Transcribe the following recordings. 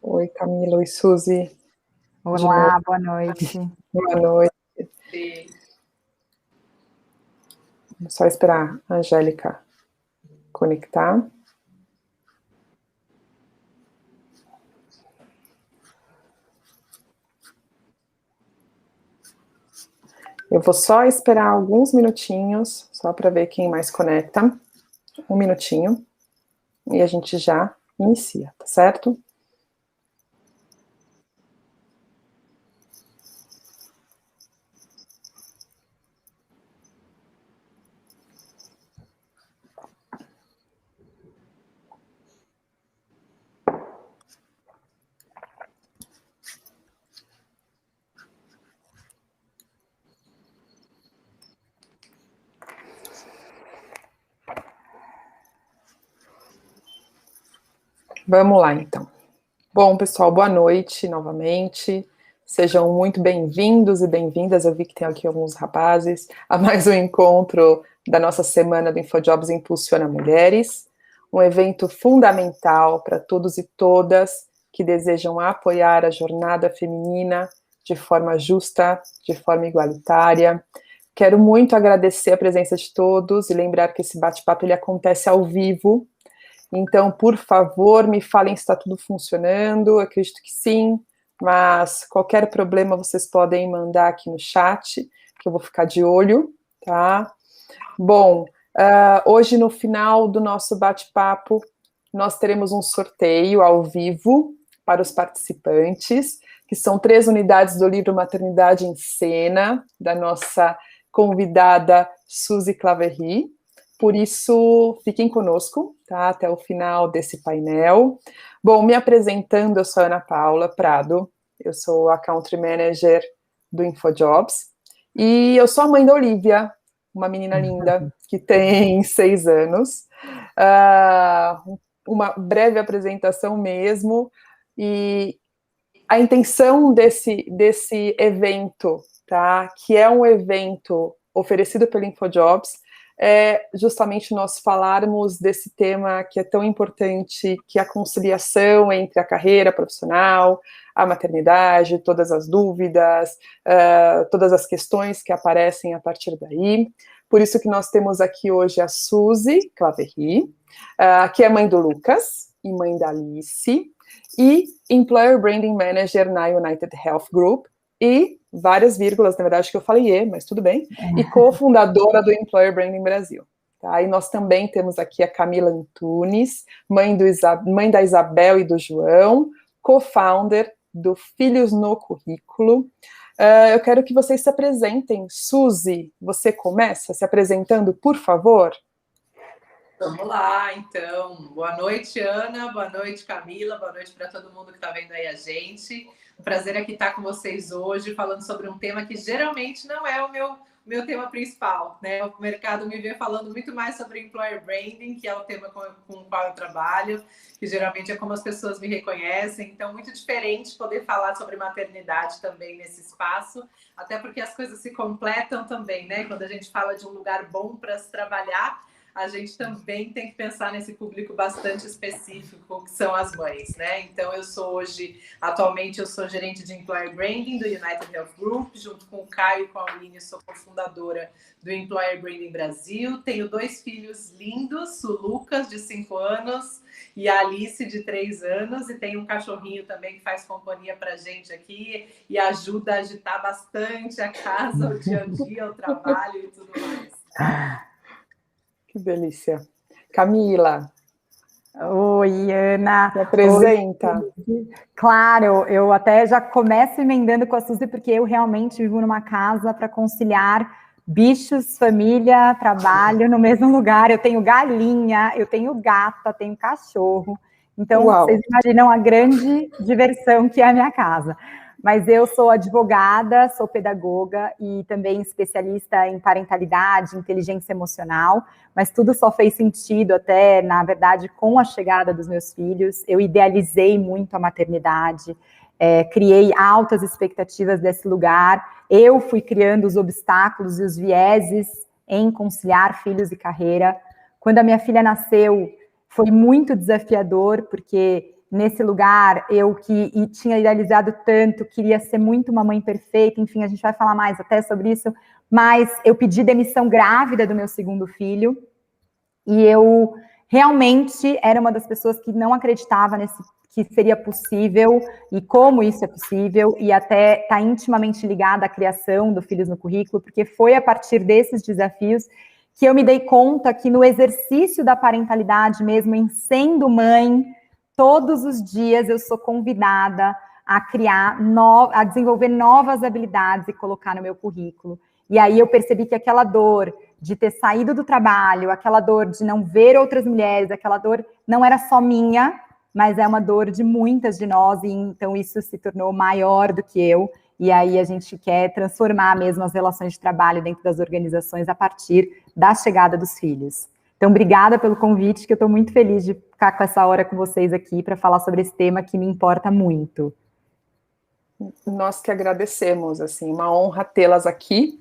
Oi, Camila. Oi, Suzy. De novo. Olá, boa noite. Boa noite. Vamos só esperar a Angélica conectar. Eu vou só esperar alguns minutinhos, só para ver quem mais conecta. Um minutinho. E a gente já inicia, tá certo? Vamos lá, então. Bom, pessoal, boa noite novamente. Sejam muito bem-vindos e bem-vindas. Eu vi que tem aqui alguns rapazes a mais um encontro da nossa semana do InfoJobs Impulsiona Mulheres, um evento fundamental para todos e todas que desejam apoiar a jornada feminina de forma justa, de forma igualitária. Quero muito agradecer a presença de todos e lembrar que esse bate-papo ele acontece ao vivo. Então, por favor, me falem se está tudo funcionando. Eu acredito que sim, mas qualquer problema vocês podem mandar aqui no chat, que eu vou ficar de olho, tá? Bom, hoje no final do nosso bate-papo, nós teremos um sorteio ao vivo para os participantes, que são 3 unidades do livro Maternidade em Cena, da nossa convidada Suzy Claverry. Por isso, fiquem conosco, tá? Até o final desse painel. Bom, me apresentando, eu sou Ana Paula Prado, eu sou a Country Manager do InfoJobs, e eu sou a mãe da Olivia, uma menina linda, que tem 6 anos. Uma breve apresentação mesmo, e a intenção desse evento, tá? Que é um evento oferecido pelo InfoJobs, é justamente nós falarmos desse tema que é tão importante, que é a conciliação entre a carreira profissional, a maternidade, todas as dúvidas, todas as questões que aparecem a partir daí. Por isso que nós temos aqui hoje a Suzy Claverry, que é mãe do Lucas e mãe da Alice, e Employer Branding Manager na United Health Group, e várias vírgulas, na verdade, que eu falei, mas tudo bem, e cofundadora do Employer Branding Brasil. Tá? E nós também temos aqui a Camila Antunes, mãe da Isabel e do João, co-founder do Filhos no Currículo. Eu quero que vocês se apresentem. Suzy, você começa se apresentando, por favor? Vamos lá, então. Boa noite, Ana. Boa noite, Camila. Boa noite para todo mundo que está vendo aí a gente. Um prazer aqui estar com vocês hoje, falando sobre um tema que geralmente não é o meu tema principal, né? O mercado me vê falando muito mais sobre employer branding, que é o tema com o qual eu trabalho, que geralmente é como as pessoas me reconhecem. Então, muito diferente poder falar sobre maternidade também nesse espaço, até porque as coisas se completam também, né? Quando a gente fala de um lugar bom para se trabalhar, a gente também tem que pensar nesse público bastante específico, que são as mães, né? Então, atualmente, eu sou gerente de Employer Branding do United Health Group, junto com o Caio e com a Aline, sou cofundadora do Employer Branding Brasil. Tenho 2 filhos lindos, o Lucas, de 5 anos, e a Alice, de 3 anos, e tem um cachorrinho também que faz companhia pra gente aqui e ajuda a agitar bastante a casa, o dia a dia, o trabalho e tudo mais. Que delícia. Camila. Oi, Ana. Se apresenta. Oi. Claro, eu até já começo emendando com a Suzy, porque eu realmente vivo numa casa para conciliar bichos, família, trabalho no mesmo lugar. Eu tenho galinha, eu tenho gata, tenho cachorro. Então, Uau. Vocês imaginam a grande diversão que é a minha casa. Mas eu sou advogada, sou pedagoga e também especialista em parentalidade, inteligência emocional, mas tudo só fez sentido até, na verdade, com a chegada dos meus filhos. Eu idealizei muito a maternidade, criei altas expectativas desse lugar, eu fui criando os obstáculos e os vieses em conciliar filhos e carreira. Quando a minha filha nasceu, foi muito desafiador, porque nesse lugar, eu que tinha idealizado tanto, queria ser muito uma mãe perfeita, enfim, a gente vai falar mais até sobre isso, mas eu pedi demissão grávida do meu segundo filho, e eu realmente era uma das pessoas que não acreditava que seria possível, e como isso é possível, e até está intimamente ligada à criação do Filhos no Currículo, porque foi a partir desses desafios que eu me dei conta que no exercício da parentalidade mesmo, em sendo mãe, todos os dias eu sou convidada a a desenvolver novas habilidades e colocar no meu currículo. E aí eu percebi que aquela dor de ter saído do trabalho, aquela dor de não ver outras mulheres, aquela dor não era só minha, mas é uma dor de muitas de nós, e então isso se tornou maior do que eu, e aí a gente quer transformar mesmo as relações de trabalho dentro das organizações a partir da chegada dos filhos. Então, obrigada pelo convite, que eu estou muito feliz de ficar com essa hora com vocês aqui para falar sobre esse tema que me importa muito. Nós que agradecemos, assim, uma honra tê-las aqui.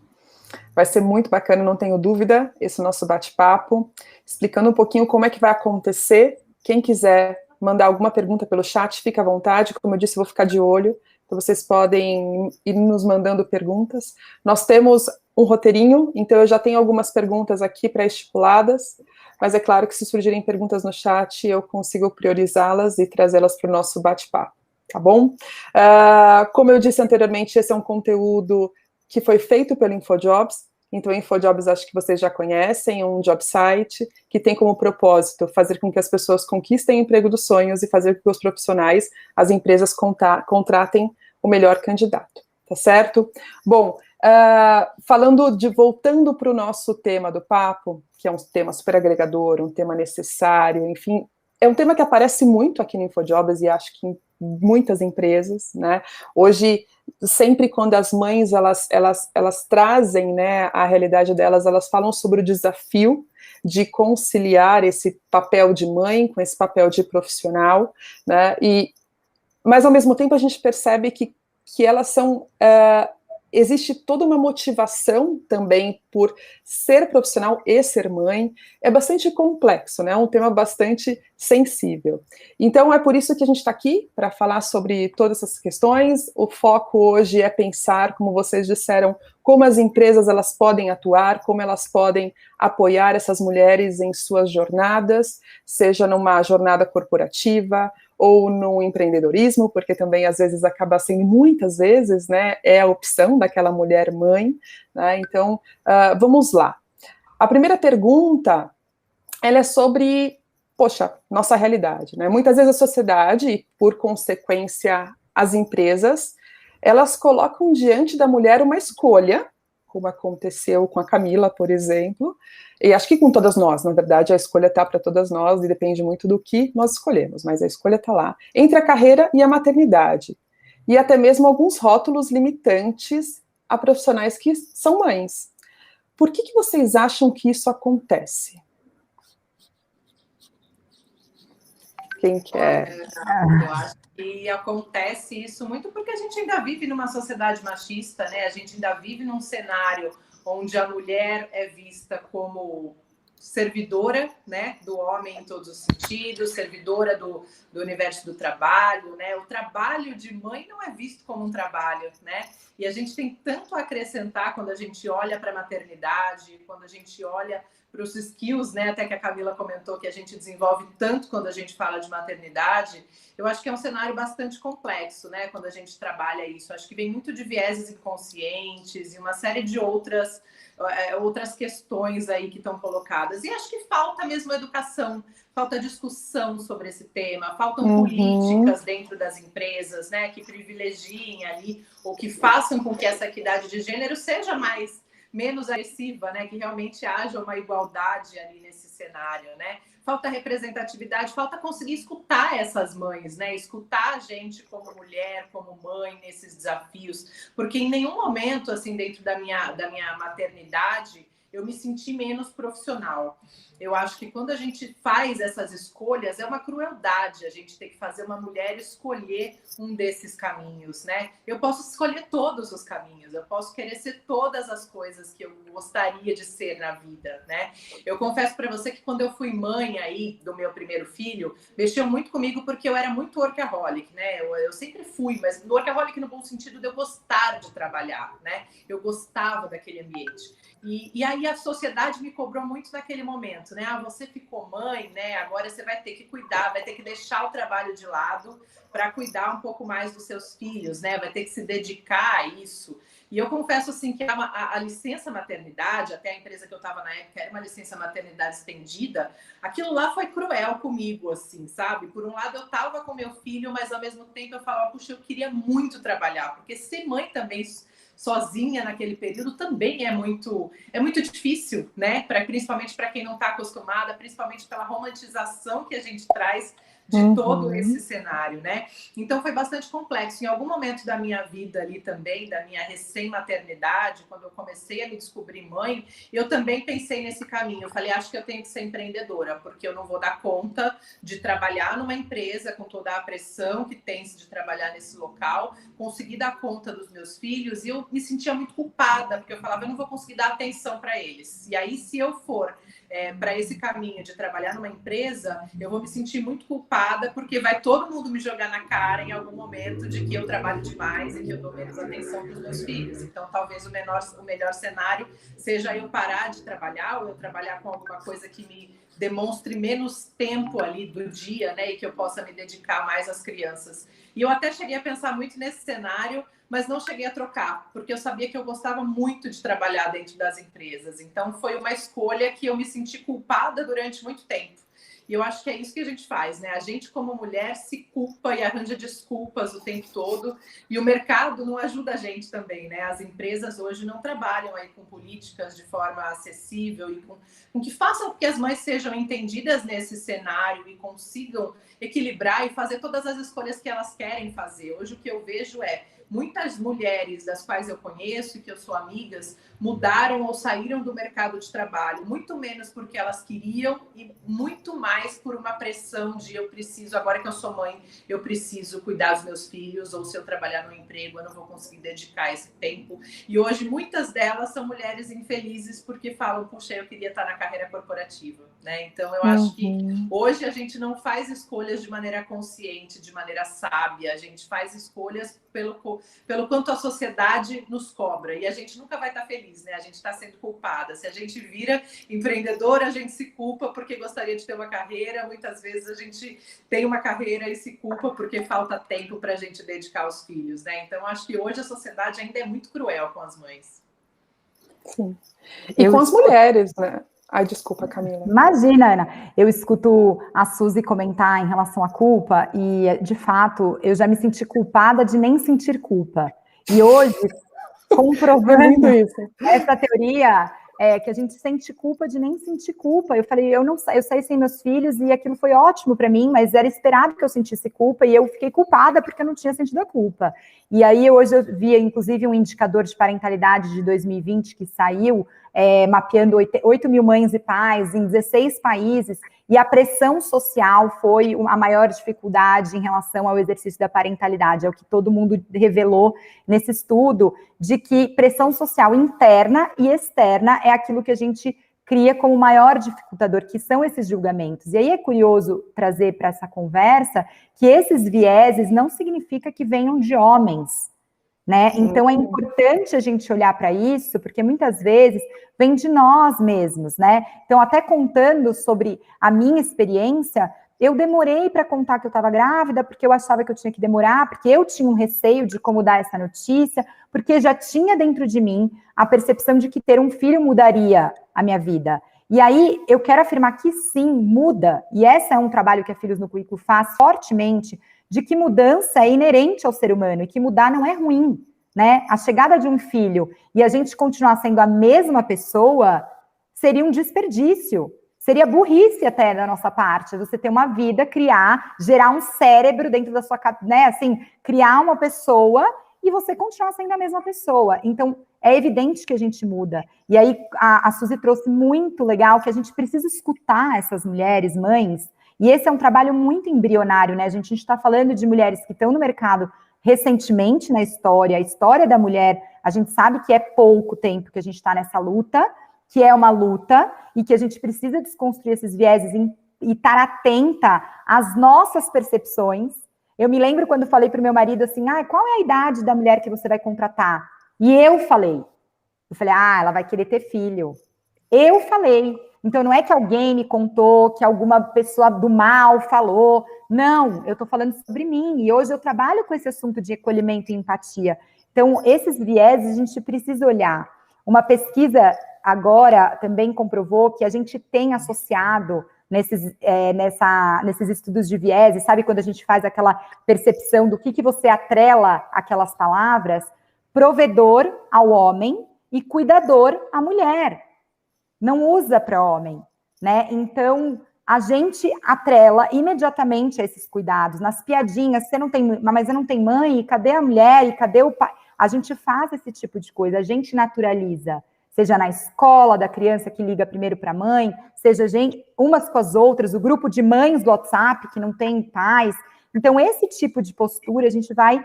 Vai ser muito bacana, não tenho dúvida, esse nosso bate-papo, explicando um pouquinho como é que vai acontecer. Quem quiser mandar alguma pergunta pelo chat, fica à vontade, como eu disse, eu vou ficar de olho, então vocês podem ir nos mandando perguntas. Nós temos um roteirinho, então eu já tenho algumas perguntas aqui pré-estipuladas, mas é claro que se surgirem perguntas no chat, eu consigo priorizá-las e trazê-las para o nosso bate-papo, tá bom? Como eu disse anteriormente, esse é um conteúdo que foi feito pelo InfoJobs. Então, o InfoJobs, acho que vocês já conhecem, é um job site que tem como propósito fazer com que as pessoas conquistem o emprego dos sonhos e fazer com que os profissionais, as empresas contratem o melhor candidato, tá certo? Bom, voltando para o nosso tema do papo, que é um tema super agregador, um tema necessário, enfim, é um tema que aparece muito aqui no InfoJobs e acho que em muitas empresas, né? Hoje, sempre quando as mães elas trazem, né, a realidade delas, elas falam sobre o desafio de conciliar esse papel de mãe com esse papel de profissional, né? Mas ao mesmo tempo a gente percebe que elas são existe toda uma motivação também por ser profissional e ser mãe. É bastante complexo, né? É um tema bastante sensível. Então, é por isso que a gente está aqui, para falar sobre todas essas questões. O foco hoje é pensar, como vocês disseram, como as empresas elas podem atuar, como elas podem apoiar essas mulheres em suas jornadas, seja numa jornada corporativa, ou no empreendedorismo, porque também às vezes acaba sendo, muitas vezes, né, é a opção daquela mulher mãe, né? Então, vamos lá. A primeira pergunta, ela é sobre, poxa, nossa realidade, né? Muitas vezes a sociedade, e por consequência as empresas, elas colocam diante da mulher uma escolha, como aconteceu com a Camila, por exemplo, e acho que com todas nós, na verdade, a escolha está para todas nós e depende muito do que nós escolhemos, mas a escolha está lá, entre a carreira e a maternidade, e até mesmo alguns rótulos limitantes a profissionais que são mães. Por que vocês acham que isso acontece? Quem quer? Eu acho que acontece isso muito porque a gente ainda vive numa sociedade machista, né? A gente ainda vive num cenário onde a mulher é vista como servidora, né, do homem em todos os sentidos, servidora do universo do trabalho, né? O trabalho de mãe não é visto como um trabalho, né? E a gente tem tanto a acrescentar quando a gente olha para a maternidade, quando a gente olha para os skills, né, até que a Camila comentou que a gente desenvolve tanto quando a gente fala de maternidade. Eu acho que é um cenário bastante complexo, né, quando a gente trabalha isso. Acho que vem muito de vieses inconscientes e uma série de outras questões aí que estão colocadas. E acho que falta mesmo educação, falta discussão sobre esse tema, faltam políticas dentro das empresas, né, que privilegiem ali ou que façam com que essa equidade de gênero seja menos agressiva, né? Que realmente haja uma igualdade ali nesse cenário, né? Falta representatividade, falta conseguir escutar essas mães, né? Escutar a gente como mulher, como mãe nesses desafios, porque em nenhum momento, assim, dentro da minha maternidade, eu me senti menos profissional. Eu acho que quando a gente faz essas escolhas, é uma crueldade a gente ter que fazer uma mulher escolher um desses caminhos, né? Eu posso escolher todos os caminhos, eu posso querer ser todas as coisas que eu gostaria de ser na vida, né? Eu confesso para você que quando eu fui mãe aí do meu primeiro filho, mexeu muito comigo porque eu era muito workaholic, né? Eu sempre fui, mas workaholic no bom sentido de eu gostar de trabalhar, né? Eu gostava daquele ambiente. E aí a sociedade me cobrou muito naquele momento, né? Ah, você ficou mãe, né? Agora você vai ter que cuidar, vai ter que deixar o trabalho de lado para cuidar um pouco mais dos seus filhos, né? Vai ter que se dedicar a isso. E eu confesso assim que a licença maternidade, até a empresa que eu estava na época era uma licença maternidade estendida, aquilo lá foi cruel comigo, assim, sabe? Por um lado eu estava com meu filho, mas ao mesmo tempo eu falava, puxa, eu queria muito trabalhar, porque ser mãe também sozinha naquele período também é muito difícil, né? Principalmente para quem não está acostumada, principalmente pela romantização que a gente traz de todo esse cenário, né? Então foi bastante complexo. Em algum momento da minha vida ali também, da minha recém-maternidade, quando eu comecei a me descobrir mãe, eu também pensei nesse caminho. Eu falei, acho que eu tenho que ser empreendedora, porque eu não vou dar conta de trabalhar numa empresa com toda a pressão que tem de trabalhar nesse local, conseguir dar conta dos meus filhos, e eu me sentia muito culpada, porque eu falava, eu não vou conseguir dar atenção para eles. E aí, se eu for para esse caminho de trabalhar numa empresa, eu vou me sentir muito culpada, porque vai todo mundo me jogar na cara em algum momento de que eu trabalho demais e que eu dou menos atenção para os meus filhos. Então, talvez o melhor cenário seja eu parar de trabalhar, ou eu trabalhar com alguma coisa que me demonstre menos tempo ali do dia, né, e que eu possa me dedicar mais às crianças. E eu até cheguei a pensar muito nesse cenário, mas não cheguei a trocar, porque eu sabia que eu gostava muito de trabalhar dentro das empresas. Então, foi uma escolha que eu me senti culpada durante muito tempo. E eu acho que é isso que a gente faz, né? A gente, como mulher, se culpa e arranja desculpas o tempo todo. E o mercado não ajuda a gente também, né? As empresas hoje não trabalham aí com políticas de forma acessível e com que façam com que as mães sejam entendidas nesse cenário e consigam equilibrar e fazer todas as escolhas que elas querem fazer. Hoje o que eu vejo é muitas mulheres das quais eu conheço e que eu sou amigas mudaram ou saíram do mercado de trabalho, muito menos porque elas queriam e muito mais por uma pressão de eu preciso, agora que eu sou mãe, eu preciso cuidar dos meus filhos, ou se eu trabalhar no emprego, eu não vou conseguir dedicar esse tempo. E hoje muitas delas são mulheres infelizes porque falam, puxa, eu queria estar na carreira corporativa, né? Então eu acho que hoje a gente não faz escolhas de maneira consciente, de maneira sábia, a gente faz escolhas pelo quanto a sociedade nos cobra, e a gente nunca vai estar feliz, né? A gente está sendo culpada. Se a gente vira empreendedora, a gente se culpa porque gostaria de ter uma carreira. Muitas vezes a gente tem uma carreira e se culpa porque falta tempo para a gente dedicar aos filhos, né? Então, acho que hoje a sociedade ainda é muito cruel com as mães. Sim. E com as mulheres, né? Ai, desculpa, Camila. Imagina, Ana, eu escuto a Suzy comentar em relação à culpa e, de fato, eu já me senti culpada de nem sentir culpa. E hoje, comprovando essa teoria, que a gente sente culpa de nem sentir culpa. Eu falei, eu saí sem meus filhos e aquilo foi ótimo para mim, mas era esperado que eu sentisse culpa e eu fiquei culpada porque eu não tinha sentido a culpa. E aí, hoje eu vi, inclusive, um indicador de parentalidade de 2020 que saiu, mapeando 8 mil mães e pais em 16 países, e a pressão social foi a maior dificuldade em relação ao exercício da parentalidade, é o que todo mundo revelou nesse estudo, de que pressão social interna e externa é aquilo que a gente cria como maior dificultador, que são esses julgamentos. E aí é curioso trazer para essa conversa que esses vieses não significa que venham de homens, né? Então é importante a gente olhar para isso, porque muitas vezes vem de nós mesmos, né? Então, até contando sobre a minha experiência, eu demorei para contar que eu estava grávida, porque eu achava que eu tinha que demorar, porque eu tinha um receio de como dar essa notícia, porque já tinha dentro de mim a percepção de que ter um filho mudaria a minha vida. E aí, eu quero afirmar que sim, muda, e esse é um trabalho que a Filhos no Currículo faz fortemente, de que mudança é inerente ao ser humano, e que mudar não é ruim, né? A chegada de um filho e a gente continuar sendo a mesma pessoa seria um desperdício, seria burrice até da nossa parte, você ter uma vida, gerar um cérebro dentro da sua cabeça, né? Assim, criar uma pessoa e você continuar sendo a mesma pessoa. Então, é evidente que a gente muda. E aí a Suzy trouxe muito legal que a gente precisa escutar essas mulheres, mães, e esse é um trabalho muito embrionário, né? A gente está falando de mulheres que estão no mercado recentemente na história, a história da mulher, a gente sabe que é pouco tempo que a gente está nessa luta, que é uma luta, e que a gente precisa desconstruir esses vieses e estar atenta às nossas percepções. Eu me lembro quando falei para o meu marido assim, qual é a idade da mulher que você vai contratar? E eu falei, ela vai querer ter filho. Eu falei. Então, não é que alguém me contou, que alguma pessoa do mal falou. Não, eu estou falando sobre mim. E hoje eu trabalho com esse assunto de acolhimento e empatia. Então, esses vieses a gente precisa olhar. Uma pesquisa agora também comprovou que a gente tem associado nesses estudos de vieses, sabe quando a gente faz aquela percepção do que você atrela aquelas palavras? Provedor ao homem e cuidador à mulher. Não usa para homem, né? Então, a gente atrela imediatamente a esses cuidados. Nas piadinhas, mas você não tem mãe, e cadê a mulher, e cadê o pai? A gente faz esse tipo de coisa, a gente naturaliza. Seja na escola, da criança que liga primeiro para a mãe, seja umas com as outras, o grupo de mães do WhatsApp que não tem pais. Então, esse tipo de postura, a gente vai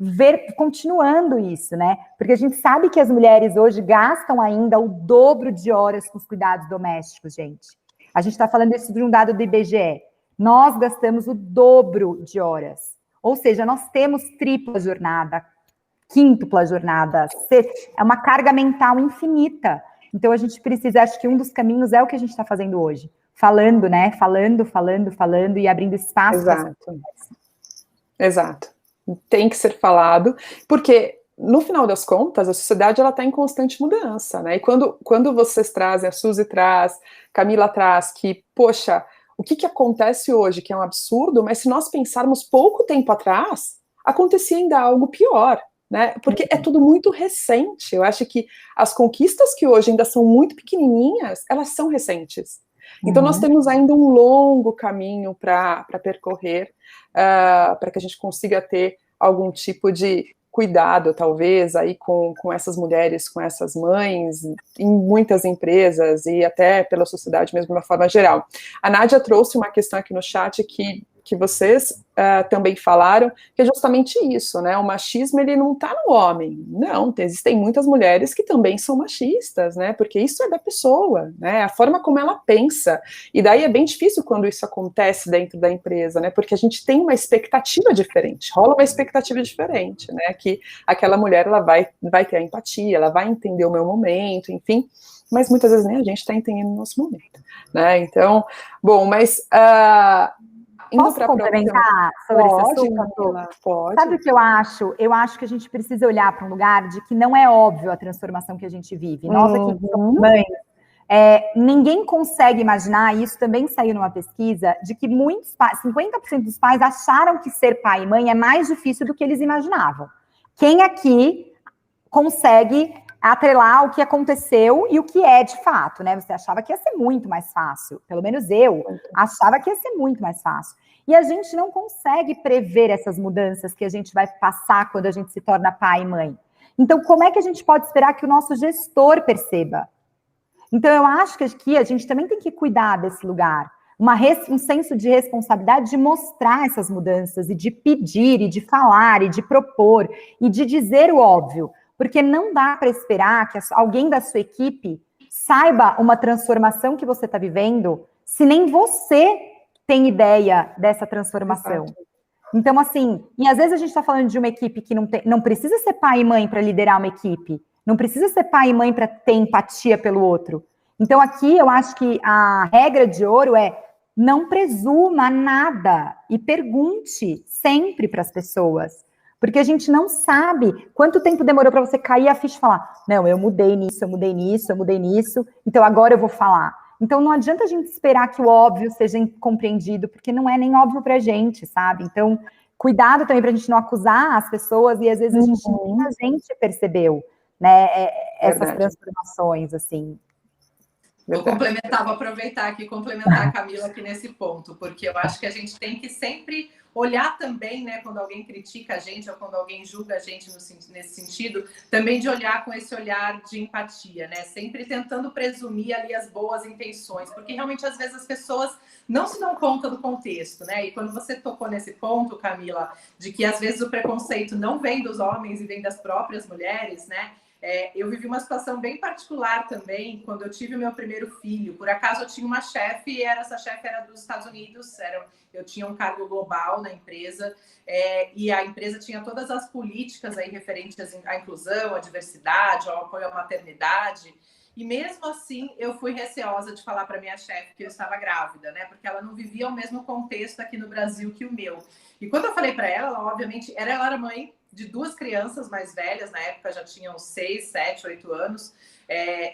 ver continuando isso, né? Porque a gente sabe que as mulheres hoje gastam ainda o dobro de horas com os cuidados domésticos, gente. A gente está falando isso de um dado do IBGE. Nós gastamos o dobro de horas. Ou seja, nós temos tripla jornada, quíntupla jornada. É uma carga mental infinita. Então, a gente precisa, acho que um dos caminhos é o que a gente está fazendo hoje. Falando, né? Falando e abrindo espaço. Exato. Tem que ser falado, porque no final das contas a sociedade ela está em constante mudança, né? E quando vocês trazem, a Suzy traz, Camila traz, que poxa, o que acontece hoje que é um absurdo, mas se nós pensarmos pouco tempo atrás, acontecia ainda algo pior, né? Porque é tudo muito recente. Eu acho que as conquistas que hoje ainda são muito pequenininhas, elas são recentes. Então, nós temos ainda um longo caminho para percorrer, para que a gente consiga ter algum tipo de cuidado, talvez, aí com essas mulheres, com essas mães, em muitas empresas e até pela sociedade mesmo, de uma forma geral. A Nádia trouxe uma questão aqui no chat que vocês também falaram, que é justamente isso, né? O machismo, ele não está no homem, não, existem muitas mulheres que também são machistas, né? Porque isso é da pessoa, né? A forma como ela pensa, e daí é bem difícil quando isso acontece dentro da empresa, né? Porque a gente tem uma expectativa diferente, rola uma expectativa diferente, né? Que aquela mulher, ela vai ter a empatia, ela vai entender o meu momento, enfim, mas muitas vezes nem a gente está entendendo o nosso momento, né? Então, bom, mas... Posso complementar sobre esse assunto? Pode. Sabe o que eu acho? Eu acho que a gente precisa olhar para um lugar de que não é óbvio a transformação que a gente vive. Nós aqui que somos mães, ninguém consegue imaginar, e isso também saiu numa pesquisa, de que 50% dos pais acharam que ser pai e mãe é mais difícil do que eles imaginavam. Quem aqui consegue atrelar o que aconteceu e o que é de fato, né? Você achava que ia ser muito mais fácil, pelo menos eu achava que ia ser muito mais fácil. E a gente não consegue prever essas mudanças que a gente vai passar quando a gente se torna pai e mãe. Então, como é que a gente pode esperar que o nosso gestor perceba? Então, eu acho que aqui a gente também tem que cuidar desse lugar, um senso de responsabilidade de mostrar essas mudanças e de pedir, e de falar, e de propor, e de dizer o óbvio. Porque não dá para esperar que alguém da sua equipe saiba uma transformação que você está vivendo, se nem você tem ideia dessa transformação. Exato. Então, assim, e às vezes a gente está falando de uma equipe que não precisa ser pai e mãe para liderar uma equipe, não precisa ser pai e mãe para ter empatia pelo outro. Então, aqui eu acho que a regra de ouro é não presuma nada e pergunte sempre para as pessoas. Porque a gente não sabe quanto tempo demorou para você cair a ficha e falar, não, eu mudei nisso, então agora eu vou falar. Então não adianta a gente esperar que o óbvio seja compreendido, porque não é nem óbvio pra gente, sabe? Então, cuidado também pra gente não acusar as pessoas, e às vezes a gente percebeu, né, essas transformações, assim. Vou complementar, vou aproveitar aqui e complementar a Camila aqui nesse ponto, porque eu acho que a gente tem que sempre olhar também, né, quando alguém critica a gente ou quando alguém julga a gente nesse sentido, também de olhar com esse olhar de empatia, né, sempre tentando presumir ali as boas intenções, porque realmente às vezes as pessoas não se dão conta do contexto, né, e quando você tocou nesse ponto, Camila, de que às vezes o preconceito não vem dos homens e vem das próprias mulheres, né, eu vivi uma situação bem particular também, quando eu tive o meu primeiro filho. Por acaso eu tinha uma chefe, e essa chefe era dos Estados Unidos, eu tinha um cargo global na empresa, e a empresa tinha todas as políticas aí referentes à inclusão, à diversidade, ao apoio à maternidade. E mesmo assim, eu fui receosa de falar para minha chefe que eu estava grávida, né? Porque ela não vivia o mesmo contexto aqui no Brasil que o meu. E quando eu falei para ela, obviamente, ela era mãe de 2 crianças mais velhas, na época já tinham 6, 7, 8 anos,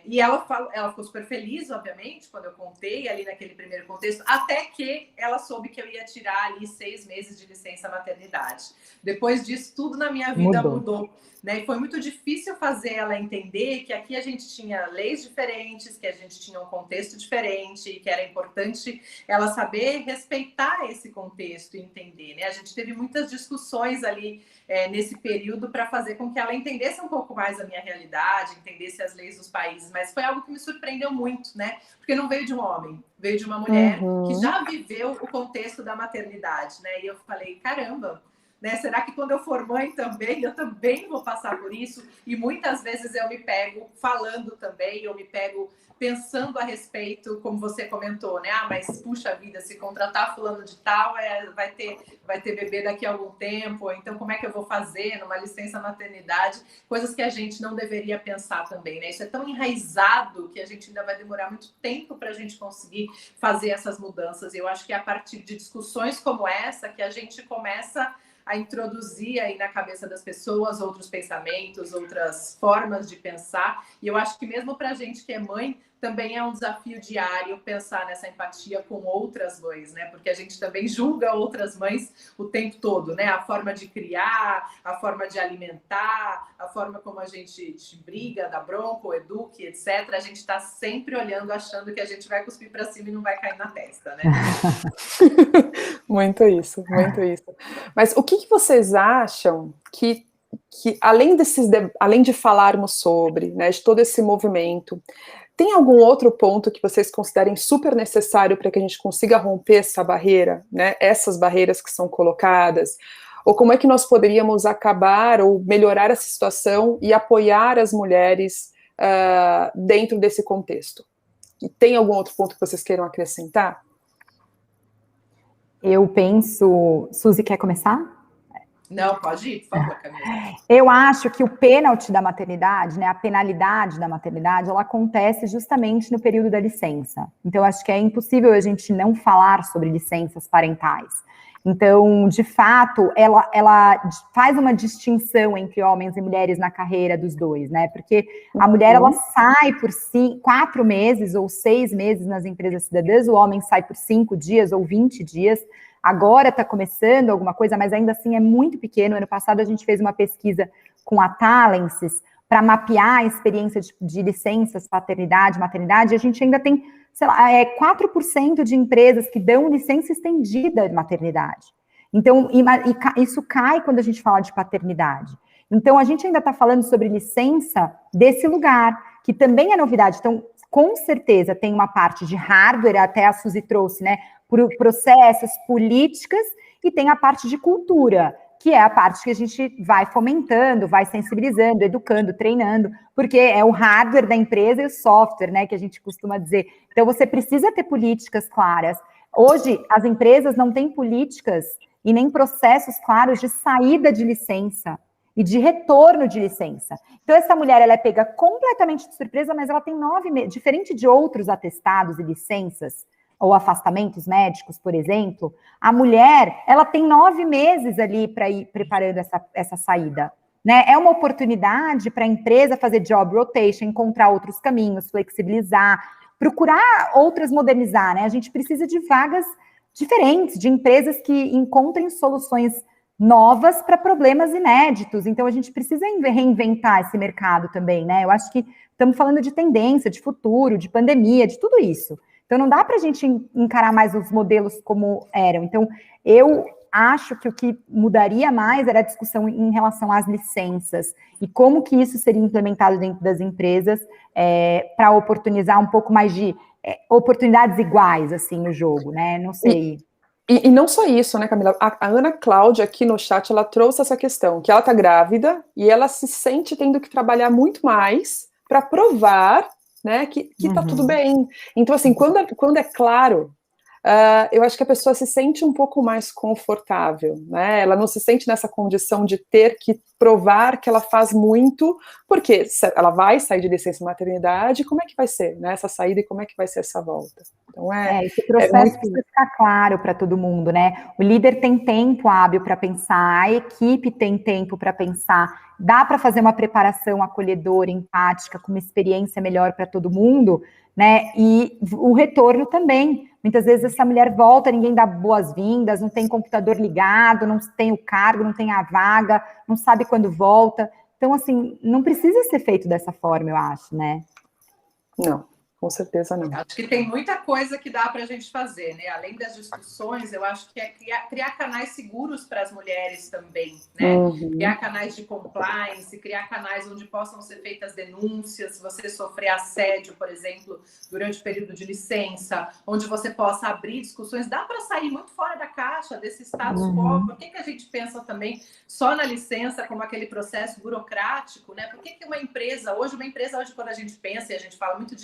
e ela ficou super feliz, obviamente, quando eu contei ali naquele primeiro contexto, até que ela soube que eu ia tirar ali 6 meses de licença maternidade. Depois disso, tudo na minha vida mudou. Né? E foi muito difícil fazer ela entender que aqui a gente tinha leis diferentes, que a gente tinha um contexto diferente, que era importante ela saber respeitar esse contexto e entender. Né? A gente teve muitas discussões ali nesse período para fazer com que ela entendesse um pouco mais a minha realidade, entendesse as leis dos países, mas foi algo que me surpreendeu muito, né? Porque não veio de um homem, veio de uma mulher que já viveu o contexto da maternidade, né? E eu falei, caramba, né? Será que quando eu for mãe também, eu também vou passar por isso? E muitas vezes eu me pego falando também, eu me pego pensando a respeito, como você comentou, né? Ah, mas puxa vida, se contratar fulano de tal, vai ter bebê daqui a algum tempo, então como é que eu vou fazer numa licença maternidade? Coisas que a gente não deveria pensar também, né? Isso é tão enraizado que a gente ainda vai demorar muito tempo para a gente conseguir fazer essas mudanças. E eu acho que é a partir de discussões como essa que a gente começa a introduzir aí na cabeça das pessoas outros pensamentos, outras formas de pensar. E eu acho que mesmo para a gente que é mãe, também é um desafio diário pensar nessa empatia com outras mães, né? Porque a gente também julga outras mães o tempo todo, né? A forma de criar, a forma de alimentar, a forma como a gente briga, dá bronca, eduque, etc. A gente está sempre olhando, achando que a gente vai cuspir para cima e não vai cair na testa, né? Muito isso, muito isso. Mas o que vocês acham que além de falarmos sobre, né, de todo esse movimento, tem algum outro ponto que vocês considerem super necessário para que a gente consiga romper essa barreira, né, essas barreiras que são colocadas? Ou como é que nós poderíamos acabar ou melhorar essa situação e apoiar as mulheres dentro desse contexto? E tem algum outro ponto que vocês queiram acrescentar? Eu penso... Suzy, quer começar? Não, pode ir, por favor, Camila. Eu acho que o pênalti da maternidade, né, a penalidade da maternidade, ela acontece justamente no período da licença. Então, acho que é impossível a gente não falar sobre licenças parentais. Então, de fato, ela faz uma distinção entre homens e mulheres na carreira dos dois, né? Porque a mulher, ela sai por 4 meses ou 6 meses nas empresas cidadãs, o homem sai por 5 dias ou 20 dias. Agora está começando alguma coisa, mas ainda assim é muito pequeno. Ano passado a gente fez uma pesquisa com a Talences para mapear a experiência de licenças, paternidade, maternidade, e a gente ainda tem, sei lá, 4% de empresas que dão licença estendida de maternidade. Então, isso cai quando a gente fala de paternidade. Então, a gente ainda está falando sobre licença desse lugar, que também é novidade. Então, com certeza, tem uma parte de hardware, até a Suzy trouxe, né, por processos, políticas, e tem a parte de cultura, que é a parte que a gente vai fomentando, vai sensibilizando, educando, treinando, porque é o hardware da empresa e o software, né, que a gente costuma dizer. Então, você precisa ter políticas claras. Hoje, as empresas não têm políticas e nem processos claros de saída de licença e de retorno de licença. Então, essa mulher, ela é pega completamente de surpresa, mas ela tem 9 meses, diferente de outros atestados e licenças, ou afastamentos médicos, por exemplo, a mulher, ela tem 9 meses ali para ir preparando essa saída, né? É uma oportunidade para a empresa fazer job rotation, encontrar outros caminhos, flexibilizar, procurar outras, modernizar, né? A gente precisa de vagas diferentes, de empresas que encontrem soluções novas para problemas inéditos. Então, a gente precisa reinventar esse mercado também, né? Eu acho que estamos falando de tendência, de futuro, de pandemia, de tudo isso. Então, não dá para a gente encarar mais os modelos como eram. Então, eu acho que o que mudaria mais era a discussão em relação às licenças e como que isso seria implementado dentro das empresas para oportunizar um pouco mais de oportunidades iguais, assim, no jogo, né? Não sei. E não só isso, né, Camila? A Ana Cláudia aqui no chat, ela trouxe essa questão, que ela tá grávida e ela se sente tendo que trabalhar muito mais para provar, né, que tá tudo bem. Então, assim, quando é claro, eu acho que a pessoa se sente um pouco mais confortável, né? Ela não se sente nessa condição de ter que provar que ela faz muito, porque ela vai sair de licença maternidade, como é que vai ser, né, essa saída e como é que vai ser essa volta? Então, esse processo precisa ficar claro para todo mundo, né? O líder tem tempo hábil para pensar, a equipe tem tempo para pensar, dá para fazer uma preparação acolhedora, empática, com uma experiência melhor para todo mundo, né? E o retorno também. Muitas vezes essa mulher volta, ninguém dá boas-vindas, não tem computador ligado, não tem o cargo, não tem a vaga, não sabe quando volta. Então, assim, não precisa ser feito dessa forma, eu acho, né? Não, com certeza não. Acho que tem muita coisa que dá para a gente fazer, né? Além das discussões, eu acho que é criar canais seguros para as mulheres também, né? Criar canais de compliance, criar canais onde possam ser feitas denúncias, se você sofrer assédio, por exemplo, durante o período de licença, onde você possa abrir discussões. Dá para sair muito fora da caixa desse status quo. Por que a gente pensa também só na licença como aquele processo burocrático, né? Por que uma empresa, hoje quando a gente pensa, e a gente fala muito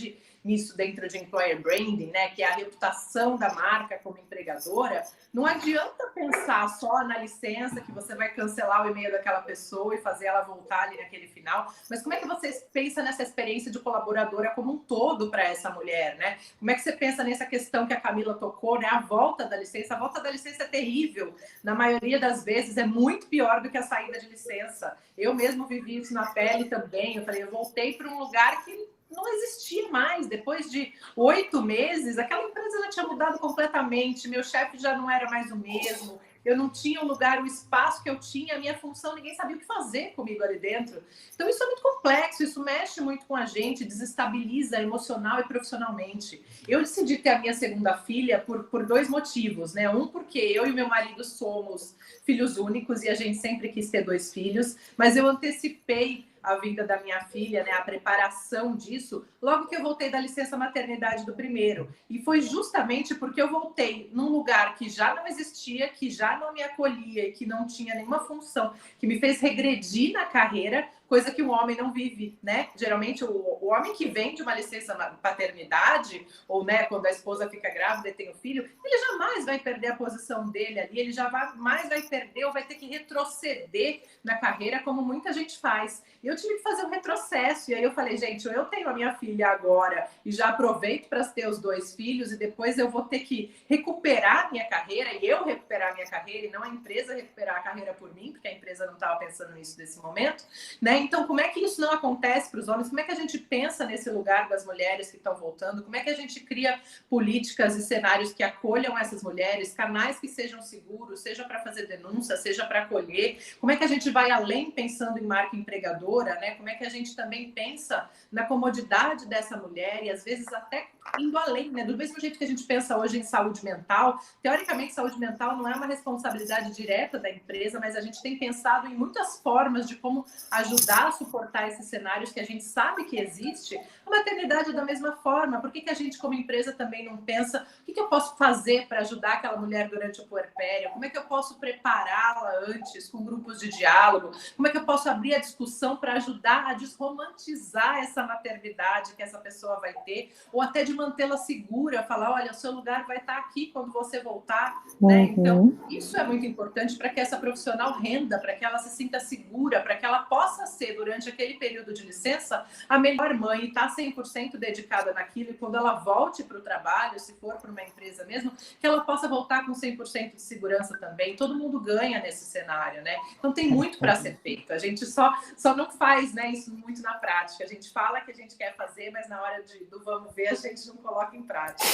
nisso dentro de employer branding, né, que é a reputação da marca como empregadora, não adianta pensar só na licença que você vai cancelar o e-mail daquela pessoa e fazer ela voltar ali naquele final, mas como é que você pensa nessa experiência de colaboradora como um todo para essa mulher, né? Como é que você pensa nessa questão que a Camila tocou, né, a volta da licença? A volta da licença é terrível, na maioria das vezes é muito pior do que a saída de licença. Eu mesmo vivi isso na pele também, eu voltei para um lugar que não existia mais. Depois de 8 meses, aquela empresa já tinha mudado completamente, meu chefe já não era mais o mesmo, eu não tinha o lugar, o espaço que eu tinha, a minha função, ninguém sabia o que fazer comigo ali dentro. Então isso é muito complexo, isso mexe muito com a gente, desestabiliza emocional e profissionalmente. Eu decidi ter a minha segunda filha por 2 motivos, né? Um, porque eu e meu marido somos filhos únicos e a gente sempre quis ter 2 filhos, mas eu antecipei a vinda da minha filha, né, a preparação disso, logo que eu voltei da licença maternidade do primeiro. E foi justamente porque eu voltei num lugar que já não existia, que já não me acolhia e que não tinha nenhuma função, que me fez regredir na carreira, coisa que o homem não vive, né? Geralmente, o homem que vem de uma licença paternidade, ou, né, quando a esposa fica grávida e tem o filho, ele jamais vai perder a posição dele ali, ele jamais vai perder ou vai ter que retroceder na carreira, como muita gente faz. E eu tive que fazer um retrocesso, e aí eu falei, gente, eu tenho a minha filha agora, e já aproveito para ter os 2 filhos, e depois eu vou ter que recuperar a minha carreira, e eu recuperar a minha carreira, e não a empresa recuperar a carreira por mim, porque a empresa não estava pensando nisso nesse momento, né? Então, como é que isso não acontece para os homens? Como é que a gente pensa nesse lugar das mulheres que estão voltando? Como é que a gente cria políticas e cenários que acolham essas mulheres, canais que sejam seguros, seja para fazer denúncia, seja para acolher? Como é que a gente vai além pensando em marca empregadora, né? Como é que a gente também pensa na comodidade dessa mulher e às vezes até indo além, né? Do mesmo jeito que a gente pensa hoje em saúde mental, teoricamente saúde mental não é uma responsabilidade direta da empresa, mas a gente tem pensado em muitas formas de como ajudar a suportar esses cenários que a gente sabe que existe. A maternidade da mesma forma. Por que a gente como empresa também não pensa o que eu posso fazer para ajudar aquela mulher durante o puerpério? Como é que eu posso prepará-la antes com grupos de diálogo? Como é que eu posso abrir a discussão para ajudar a desromantizar essa maternidade que essa pessoa vai ter, ou até de mantê-la segura, falar, olha, o seu lugar vai estar aqui quando você voltar, né? Então, isso é muito importante para que essa profissional renda, para que ela se sinta segura, para que ela possa ser, durante aquele período de licença, a melhor mãe e estar 100% dedicada naquilo, e quando ela volte para o trabalho, se for para uma empresa mesmo, que ela possa voltar com 100% de segurança também. Todo mundo ganha nesse cenário, né? Então, tem muito para ser feito. A gente só não faz, né, isso muito na prática. A gente fala que a gente quer fazer, mas na hora do vamos ver, a gente não coloca em prática.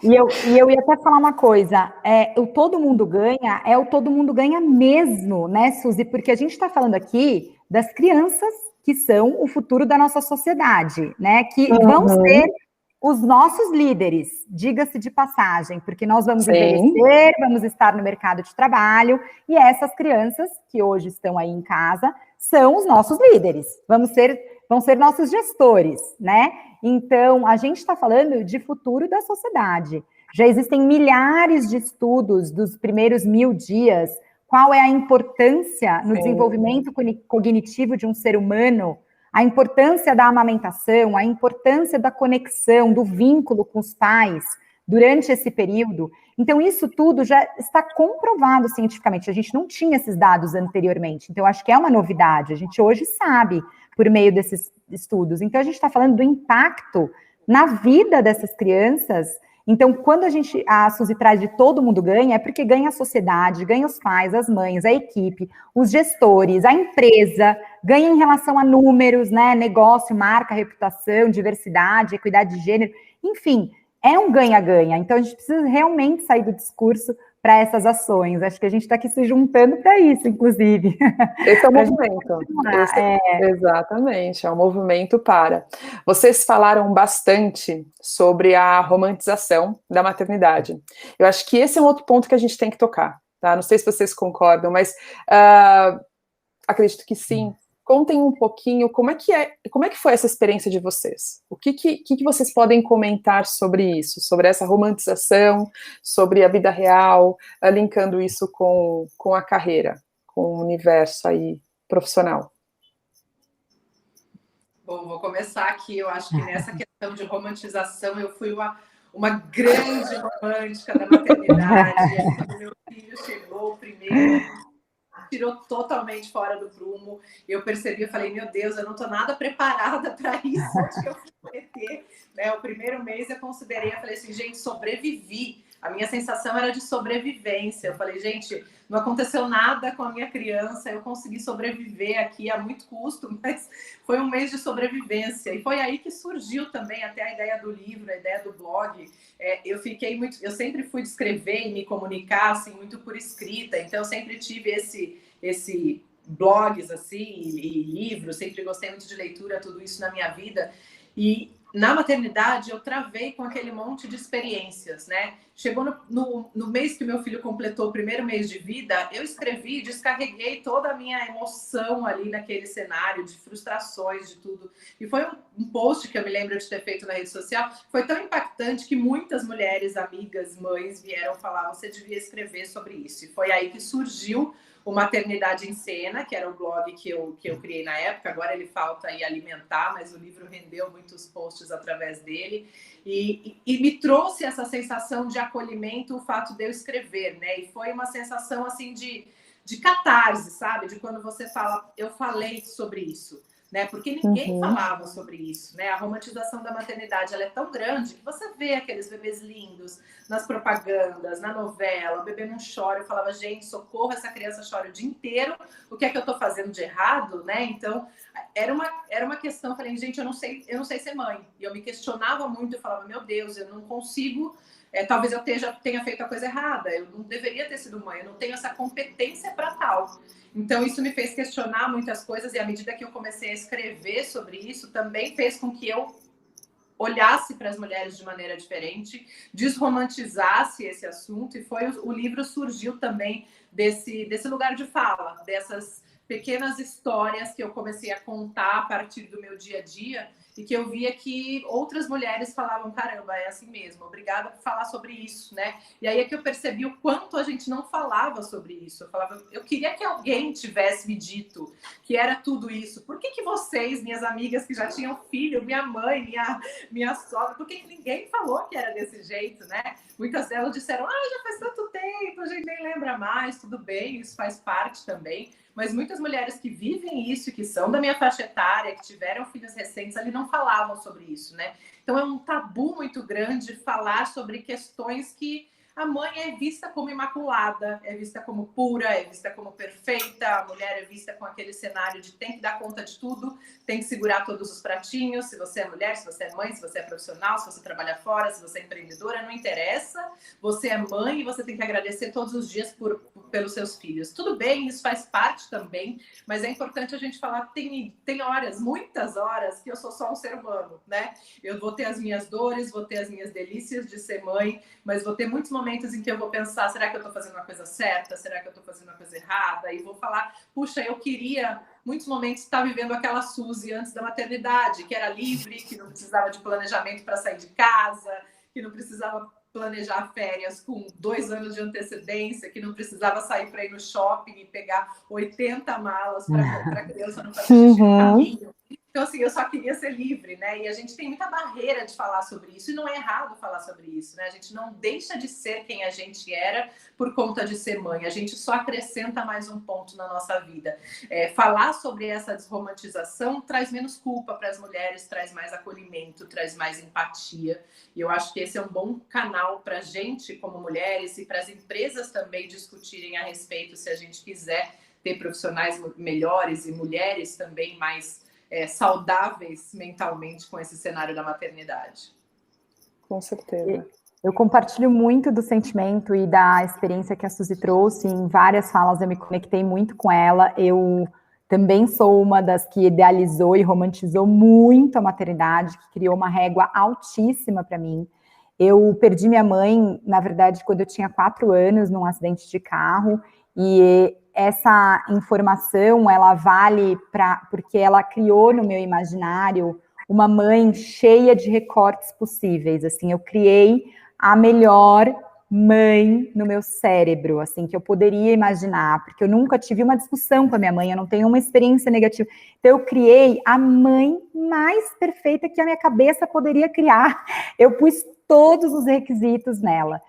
E eu ia até falar uma coisa, o todo mundo ganha, o todo mundo ganha mesmo, né, Suzy? Porque a gente está falando aqui das crianças que são o futuro da nossa sociedade, né? Que vão ser os nossos líderes, diga-se de passagem, porque nós vamos envelhecer, vamos estar no mercado de trabalho, e essas crianças que hoje estão aí em casa são os nossos líderes, vão ser nossos gestores, né? Então, a gente está falando de futuro da sociedade. Já existem milhares de estudos dos primeiros 1000 dias. Qual é a importância no desenvolvimento cognitivo de um ser humano, a importância da amamentação, a importância da conexão, do vínculo com os pais durante esse período. Então, isso tudo já está comprovado cientificamente. A gente não tinha esses dados anteriormente. Então, acho que é uma novidade. A gente hoje sabe por meio desses estudos. Então, a gente está falando do impacto na vida dessas crianças. Então, quando a Suzy traz de todo mundo ganha, é porque ganha a sociedade, ganha os pais, as mães, a equipe, os gestores, a empresa, ganha em relação a números, né? Negócio, marca, reputação, diversidade, equidade de gênero, enfim, é um ganha-ganha. Então, a gente precisa realmente sair do discurso para essas ações. Acho que a gente está aqui se juntando para isso, inclusive. Esse é o movimento. Exatamente, é um movimento para. Vocês falaram bastante sobre a romantização da maternidade. Eu acho que esse é um outro ponto que a gente tem que tocar, tá? Não sei se vocês concordam, mas acredito que sim. Contem um pouquinho como é que foi essa experiência de vocês? O que vocês podem comentar sobre isso, sobre essa romantização, sobre a vida real, linkando isso com a carreira, com o universo aí profissional? Bom, vou começar aqui. Eu acho que nessa questão de romantização eu fui uma grande romântica da maternidade. E quando meu filho chegou primeiro, tirou totalmente fora do prumo. Eu percebi, eu falei, meu Deus, eu não estou nada preparada para isso. Onde que eu fui meter? Né? O primeiro mês eu considerei, eu falei assim, gente, sobrevivi. A minha sensação era de sobrevivência. Eu falei, gente, não aconteceu nada com a minha criança, eu consegui sobreviver aqui a muito custo, mas foi um mês de sobrevivência. E foi aí que surgiu também até a ideia do livro, a ideia do blog. Eu sempre fui de escrever e me comunicar assim, muito por escrita, então eu sempre tive esse blogs assim, e livros, sempre gostei muito de leitura, tudo isso na minha vida. E na maternidade eu travei com aquele monte de experiências, né? Chegou no mês que meu filho completou o primeiro mês de vida, eu escrevi, descarreguei toda a minha emoção ali naquele cenário de frustrações, de tudo. E foi um post que eu me lembro de ter feito na rede social, foi tão impactante que muitas mulheres, amigas, mães vieram falar, você devia escrever sobre isso. E foi aí que surgiu o Maternidade em Cena, que era o blog que eu criei na época. Agora ele falta aí alimentar, mas o livro rendeu muitos posts através dele. E me trouxe essa sensação de acolhimento, o fato de eu escrever, né? E foi uma sensação, assim, de catarse, sabe? De quando você fala, eu falei sobre isso. Né? Porque ninguém falava sobre isso, né? A romantização da maternidade, ela é tão grande que você vê aqueles bebês lindos nas propagandas, na novela, o bebê não chora. Eu falava, gente, socorro, essa criança chora o dia inteiro, o que é que eu tô fazendo de errado, né? Então, era uma questão, eu falei, gente, eu não sei ser mãe. E eu me questionava muito, eu falava, meu Deus, eu não consigo, talvez eu tenha feito a coisa errada, eu não deveria ter sido mãe, eu não tenho essa competência para tal. Então, isso me fez questionar muitas coisas, e à medida que eu comecei a escrever sobre isso, também fez com que eu olhasse para as mulheres de maneira diferente, desromantizasse esse assunto, e o livro surgiu também desse lugar de fala, dessas pequenas histórias que eu comecei a contar a partir do meu dia a dia, e que eu via que outras mulheres falavam, caramba, é assim mesmo, obrigada por falar sobre isso, né? E aí é que eu percebi o quanto a gente não falava sobre isso. Eu queria que alguém tivesse me dito que era tudo isso. Por que vocês, minhas amigas que já tinham filho, minha mãe, minha sogra, por que ninguém falou que era desse jeito, né? Muitas delas disseram, já faz tanto tempo, a gente nem lembra mais, tudo bem, isso faz parte também. Mas muitas mulheres que vivem isso, que são da minha faixa etária, que tiveram filhos recentes, ali não falavam sobre isso, né? Então é um tabu muito grande falar sobre questões que a mãe é vista como imaculada, é vista como pura, é vista como perfeita, a mulher é vista com aquele cenário de tem que dar conta de tudo, tem que segurar todos os pratinhos, se você é mulher, se você é mãe, se você é profissional, se você trabalha fora, se você é empreendedora, não interessa, você é mãe e você tem que agradecer todos os dias pelos seus filhos. Tudo bem, isso faz parte também, mas é importante a gente falar, tem horas, muitas horas, que eu sou só um ser humano, né? Eu vou ter as minhas dores, vou ter as minhas delícias de ser mãe, mas vou ter muitos momentos em que eu vou pensar, será que eu estou fazendo uma coisa certa? Será que eu estou fazendo uma coisa errada? E vou falar, puxa, eu queria, muitos momentos, estar vivendo aquela Suzy antes da maternidade, que era livre, que não precisava de planejamento para sair de casa, que não precisava planejar férias com 2 anos de antecedência, que não precisava sair para ir no shopping e pegar 80 malas para a criança não fazer xixi no caminho. Então, assim, eu só queria ser livre, né? E a gente tem muita barreira de falar sobre isso, e não é errado falar sobre isso, né? A gente não deixa de ser quem a gente era por conta de ser mãe, a gente só acrescenta mais um ponto na nossa vida. Falar sobre essa desromantização traz menos culpa para as mulheres, traz mais acolhimento, traz mais empatia, e eu acho que esse é um bom canal para a gente, como mulheres, e para as empresas também discutirem a respeito, se a gente quiser ter profissionais melhores e mulheres também mais saudáveis mentalmente com esse cenário da maternidade. Com certeza. Eu compartilho muito do sentimento e da experiência que a Suzy trouxe. Em várias falas eu me conectei muito com ela. Eu também sou uma das que idealizou e romantizou muito a maternidade, que criou uma régua altíssima para mim. Eu perdi minha mãe, na verdade, quando eu tinha 4 anos, num acidente de carro, e essa informação, ela vale porque ela criou no meu imaginário uma mãe cheia de recortes possíveis, assim, eu criei a melhor mãe no meu cérebro, assim, que eu poderia imaginar, porque eu nunca tive uma discussão com a minha mãe, eu não tenho uma experiência negativa, então eu criei a mãe mais perfeita que a minha cabeça poderia criar, eu pus todos os requisitos nela,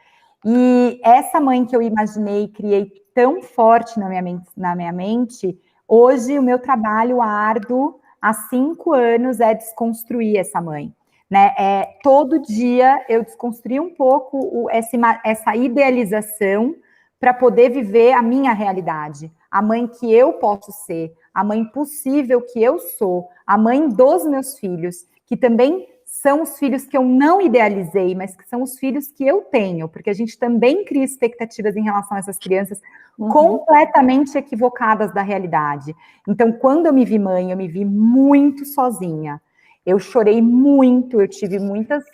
e essa mãe que eu imaginei, criei tão forte na minha mente, hoje o meu trabalho árduo, há 5 anos, é desconstruir essa mãe. Né? Todo dia eu desconstruí um pouco essa idealização para poder viver a minha realidade. A mãe que eu posso ser, a mãe possível que eu sou, a mãe dos meus filhos, que também são os filhos que eu não idealizei, mas que são os filhos que eu tenho, porque a gente também cria expectativas em relação a essas crianças completamente equivocadas da realidade. Então, quando eu me vi mãe, eu me vi muito sozinha. Eu chorei muito, eu tive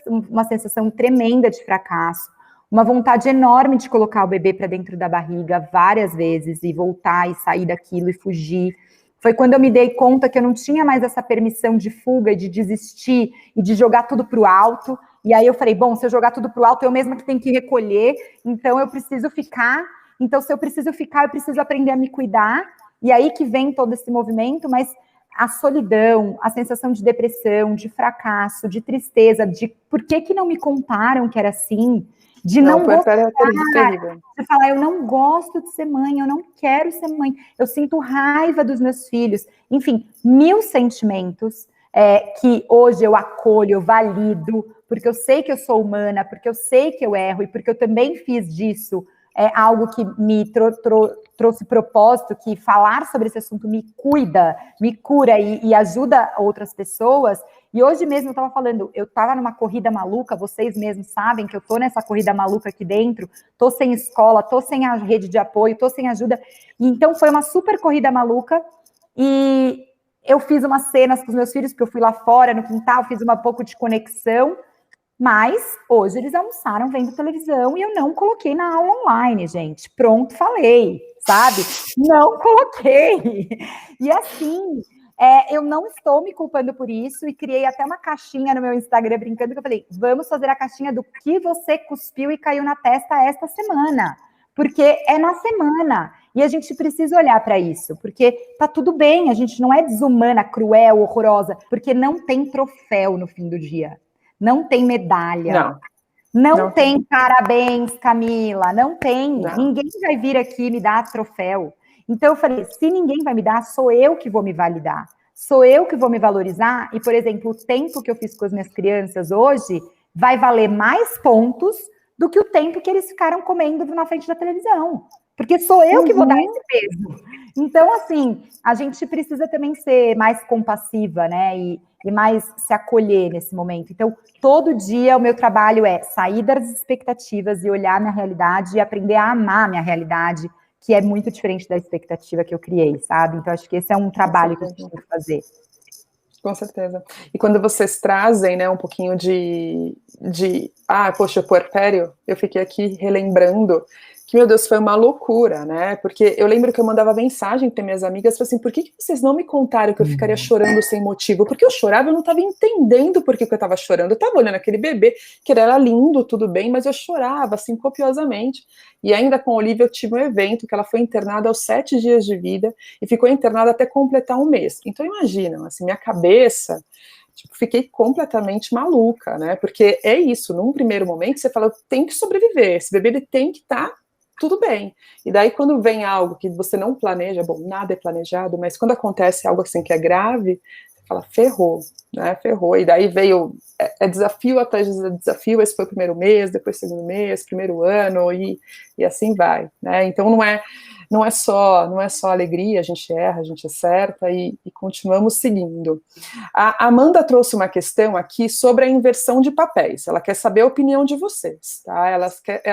uma sensação tremenda de fracasso, uma vontade enorme de colocar o bebê para dentro da barriga várias vezes e voltar e sair daquilo e fugir. Foi quando eu me dei conta que eu não tinha mais essa permissão de fuga, de desistir e de jogar tudo para o alto. E aí eu falei, bom, se eu jogar tudo para o alto, eu mesma que tenho que recolher, então eu preciso ficar. Então, se eu preciso ficar, eu preciso aprender a me cuidar. E aí que vem todo esse movimento, mas a solidão, a sensação de depressão, de fracasso, de tristeza, de por que não me contaram que era assim, de não gostar, de falar, eu não gosto de ser mãe, eu não quero ser mãe, eu sinto raiva dos meus filhos, enfim, 1000 sentimentos que hoje eu acolho, eu valido, porque eu sei que eu sou humana, porque eu sei que eu erro, e porque eu também fiz disso algo que me trouxe propósito, que falar sobre esse assunto me cuida, me cura e ajuda outras pessoas. E hoje mesmo eu estava falando, eu estava numa corrida maluca, vocês mesmos sabem que eu estou nessa corrida maluca aqui dentro, estou sem escola, estou sem a rede de apoio, estou sem ajuda. E então foi uma super corrida maluca e eu fiz umas cenas com os meus filhos, porque eu fui lá fora no quintal, fiz um pouco de conexão, mas hoje eles almoçaram vendo televisão e eu não coloquei na aula online, gente. Pronto, falei, sabe? Não coloquei. E assim, eu não estou me culpando por isso e criei até uma caixinha no meu Instagram brincando que eu falei, vamos fazer a caixinha do que você cuspiu e caiu na testa esta semana. Porque é na semana. E a gente precisa olhar para isso, porque tá tudo bem, a gente não é desumana, cruel, horrorosa, porque não tem troféu no fim do dia. Não tem medalha. Não tem parabéns, Camila. Não tem. Não. Ninguém vai vir aqui me dar troféu. Então, eu falei, se ninguém vai me dar, sou eu que vou me validar. Sou eu que vou me valorizar. E, por exemplo, o tempo que eu fiz com as minhas crianças hoje vai valer mais pontos do que o tempo que eles ficaram comendo na frente da televisão. Porque sou eu que vou dar esse peso. Então, assim, a gente precisa também ser mais compassiva, né? E mais se acolher nesse momento. Então, todo dia o meu trabalho é sair das expectativas e olhar minha realidade e aprender a amar minha realidade, que é muito diferente da expectativa que eu criei, sabe? Então, acho que esse é um trabalho que a gente tem que fazer. Com certeza. E quando vocês trazem, né, um pouquinho poxa, puerpério, eu fiquei aqui relembrando que, meu Deus, foi uma loucura, né? Porque eu lembro que eu mandava mensagem para minhas amigas, falei assim, por que vocês não me contaram que eu ficaria chorando sem motivo? Porque eu chorava, eu não estava entendendo por que eu estava chorando. Eu estava olhando aquele bebê, que ele era lindo, tudo bem, mas eu chorava, assim, copiosamente. E ainda com a Olivia eu tive um evento que ela foi internada aos 7 dias de vida e ficou internada até completar um mês. Então, imaginam, assim, minha cabeça... Tipo, fiquei completamente maluca, né? Porque é isso, num primeiro momento você fala, tem que sobreviver, esse bebê ele tem que estar tudo bem. E daí quando vem algo que você não planeja, bom, nada é planejado, mas quando acontece algo assim que é grave, você fala, ferrou, né? Ferrou. E daí veio desafio atrás de desafio, esse foi o primeiro mês, depois segundo mês, primeiro ano, e assim vai, né? Então não é só alegria, a gente erra, a gente acerta e continuamos seguindo. A Amanda trouxe uma questão aqui sobre a inversão de papéis. Ela quer saber a opinião de vocês, tá? Ela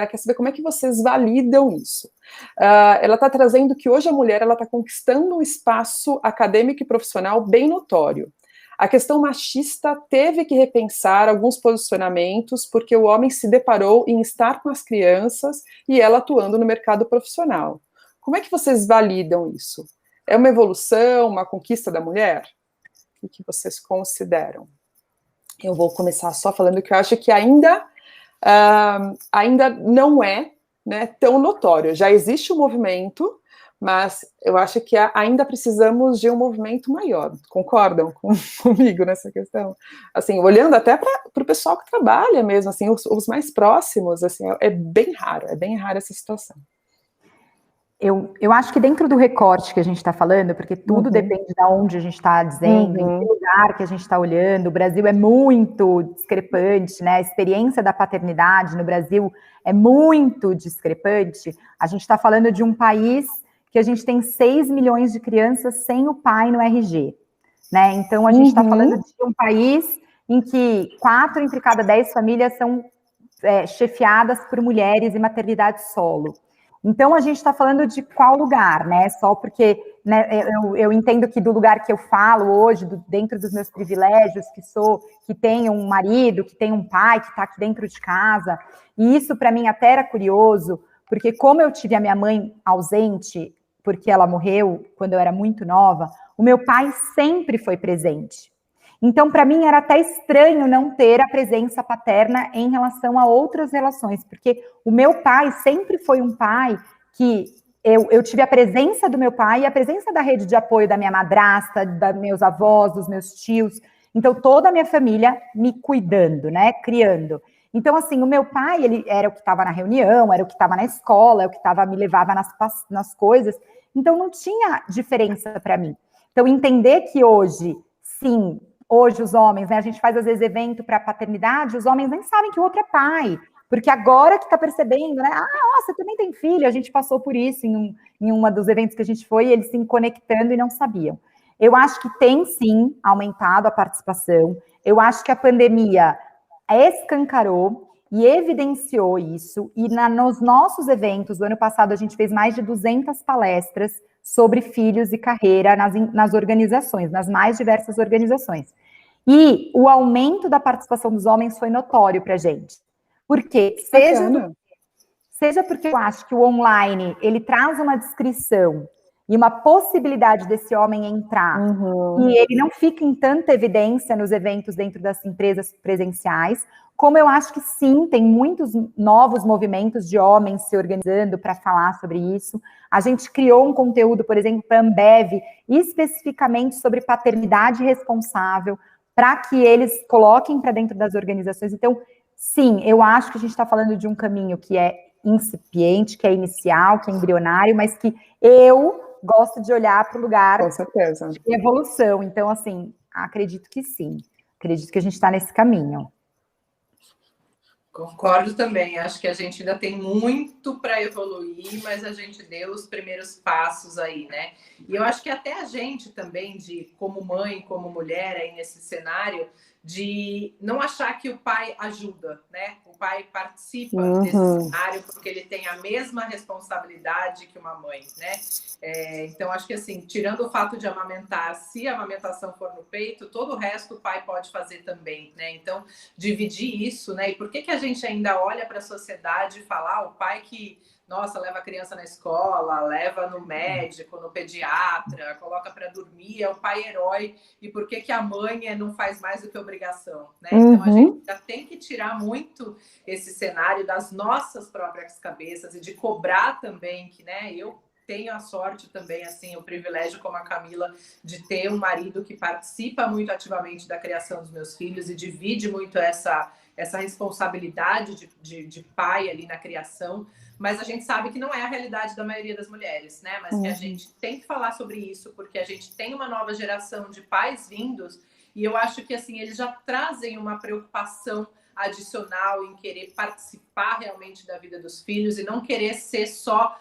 quer saber como é que vocês validam isso. Ela está trazendo que hoje a mulher está conquistando um espaço acadêmico e profissional bem notório. A questão machista teve que repensar alguns posicionamentos porque o homem se deparou em estar com as crianças e ela atuando no mercado profissional. Como é que vocês validam isso? É uma evolução, uma conquista da mulher? O que vocês consideram? Eu vou começar só falando que eu acho que ainda não é, né, tão notório. Já existe um movimento, mas eu acho que ainda precisamos de um movimento maior. Concordam comigo nessa questão? Assim, olhando até para o pessoal que trabalha mesmo, assim, os mais próximos, assim, é bem raro essa situação. Eu acho que dentro do recorte que a gente está falando, porque tudo depende de onde a gente está dizendo, em que lugar que a gente está olhando, o Brasil é muito discrepante, né? A experiência da paternidade no Brasil é muito discrepante. A gente está falando de um país que a gente tem 6 milhões de crianças sem o pai no RG, né? Então, a gente está falando de um país em que 4 entre cada 10 famílias são chefiadas por mulheres e maternidade solo. Então, a gente está falando de qual lugar, né? Só porque, né, eu entendo que do lugar que eu falo hoje, dentro dos meus privilégios, que tenho um marido, que tenho um pai, que está aqui dentro de casa, e isso para mim até era curioso, porque como eu tive a minha mãe ausente, porque ela morreu quando eu era muito nova, o meu pai sempre foi presente. Então, para mim, era até estranho não ter a presença paterna em relação a outras relações, porque o meu pai sempre foi um pai que eu tive a presença do meu pai e a presença da rede de apoio da minha madrasta, dos meus avós, dos meus tios. Então, toda a minha família me cuidando, né, criando. Então, assim, o meu pai, ele era o que estava na reunião, era o que estava na escola, era o que me levava nas coisas. Então, não tinha diferença para mim. Então, entender que hoje, sim, hoje os homens, né, a gente faz às vezes evento para paternidade, os homens nem sabem que o outro é pai, porque agora que está percebendo, né, você também tem filho, a gente passou por isso em uma dos eventos que a gente foi, eles se conectando e não sabiam. Eu acho que tem sim aumentado a participação, eu acho que a pandemia escancarou e evidenciou isso, e nos nossos eventos, do ano passado a gente fez mais de 200 palestras sobre filhos e carreira nas organizações, nas mais diversas organizações. E o aumento da participação dos homens foi notório para a gente. Porque, seja porque eu acho que o online, ele traz uma descrição e uma possibilidade desse homem entrar, e ele não fica em tanta evidência nos eventos dentro das empresas presenciais, como eu acho que sim, tem muitos novos movimentos de homens se organizando para falar sobre isso. A gente criou um conteúdo, por exemplo, para a Ambev, especificamente sobre paternidade responsável, para que eles coloquem para dentro das organizações. Então, sim, eu acho que a gente está falando de um caminho que é incipiente, que é inicial, que é embrionário, mas que eu gosto de olhar para o lugar com certeza de evolução. Então, assim, acredito que sim. Acredito que a gente está nesse caminho. Concordo também. Acho que a gente ainda tem muito para evoluir, mas a gente deu os primeiros passos aí, né? E eu acho que até a gente também, como mãe, como mulher aí nesse cenário, de não achar que o pai ajuda, né? O pai participa desse cenário porque ele tem a mesma responsabilidade que uma mãe, né? Então, acho que assim, tirando o fato de amamentar, se a amamentação for no peito, todo o resto o pai pode fazer também, né? Então, dividir isso, né? E por que a gente ainda olha para a sociedade e fala, o pai que, nossa, leva a criança na escola, leva no médico, no pediatra, coloca para dormir, é o pai herói, e por que a mãe não faz mais do que obrigação, né? Então a gente já tem que tirar muito esse cenário das nossas próprias cabeças e de cobrar também que, né, eu tenho a sorte também, assim, o privilégio como a Camila de ter um marido que participa muito ativamente da criação dos meus filhos e divide muito essa responsabilidade de pai ali na criação, mas a gente sabe que não é a realidade da maioria das mulheres, né? Mas que a gente tem que falar sobre isso, porque a gente tem uma nova geração de pais vindos, e eu acho que, assim, eles já trazem uma preocupação adicional em querer participar realmente da vida dos filhos e não querer ser só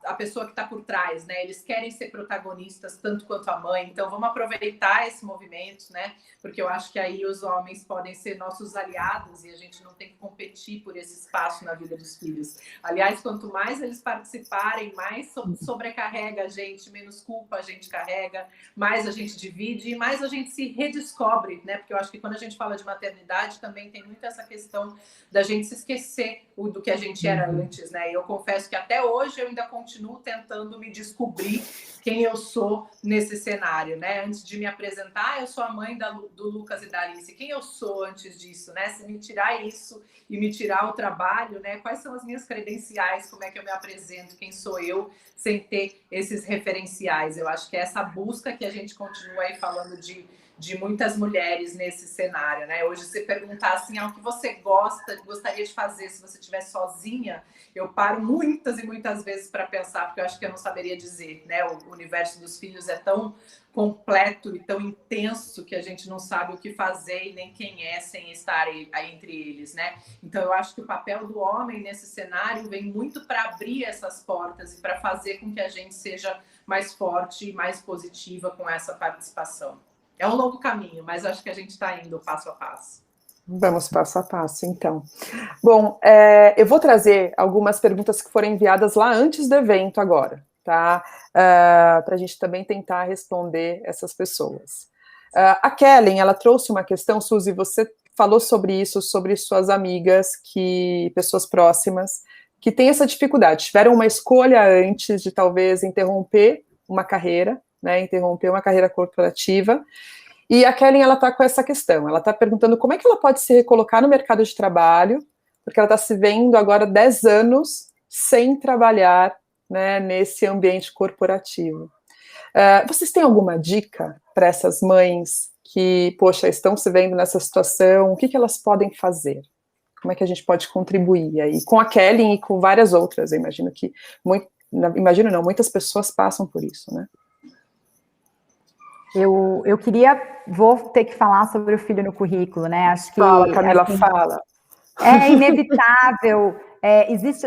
a pessoa que está por trás, né? Eles querem ser protagonistas tanto quanto a mãe, então vamos aproveitar esse movimento, né? Porque eu acho que aí os homens podem ser nossos aliados e a gente não tem que competir por esse espaço na vida dos filhos. Aliás, quanto mais eles participarem, mais sobrecarrega a gente, menos culpa a gente carrega, mais a gente divide e mais a gente se redescobre, né? Porque eu acho que quando a gente fala de maternidade também tem muito essa questão da gente se esquecer do que a gente era antes, né? E eu confesso que até hoje eu ainda continuo tentando me descobrir quem eu sou nesse cenário, né? Antes de me apresentar, eu sou a mãe do Lucas e da Alice. Quem eu sou antes disso, né? Se me tirar isso e me tirar o trabalho, né? Quais são as minhas credenciais? Como é que eu me apresento? Quem sou eu sem ter esses referenciais? Eu acho que é essa busca que a gente continua aí falando de muitas mulheres nesse cenário, né? Hoje, se perguntar assim, o que você gostaria de fazer se você estiver sozinha, eu paro muitas e muitas vezes para pensar, porque eu acho que eu não saberia dizer, né? O universo dos filhos é tão completo e tão intenso que a gente não sabe o que fazer e nem quem é sem estar aí entre eles, né? Então, eu acho que o papel do homem nesse cenário vem muito para abrir essas portas e para fazer com que a gente seja mais forte e mais positiva com essa participação. É um longo caminho, mas acho que a gente está indo passo a passo. Vamos passo a passo, então. Bom, eu vou trazer algumas perguntas que foram enviadas lá antes do evento agora, tá? Para a gente também tentar responder essas pessoas. A Kellen, ela trouxe uma questão, Suzy, você falou sobre isso, sobre suas amigas, pessoas próximas, que têm essa dificuldade, tiveram uma escolha antes de talvez interromper uma carreira, né, interromper uma carreira corporativa, e a Kellen, ela está com essa questão, ela está perguntando como é que ela pode se recolocar no mercado de trabalho, porque ela está se vendo agora 10 anos sem trabalhar, né, nesse ambiente corporativo. Vocês têm alguma dica para essas mães que, poxa, estão se vendo nessa situação? O que elas podem fazer? Como é que a gente pode contribuir aí? Com a Kellen e com várias outras, eu imagino que muitas pessoas passam por isso, né? Eu vou ter que falar sobre o filho no currículo, né? Acho que fala, Camila, assim, fala. É inevitável.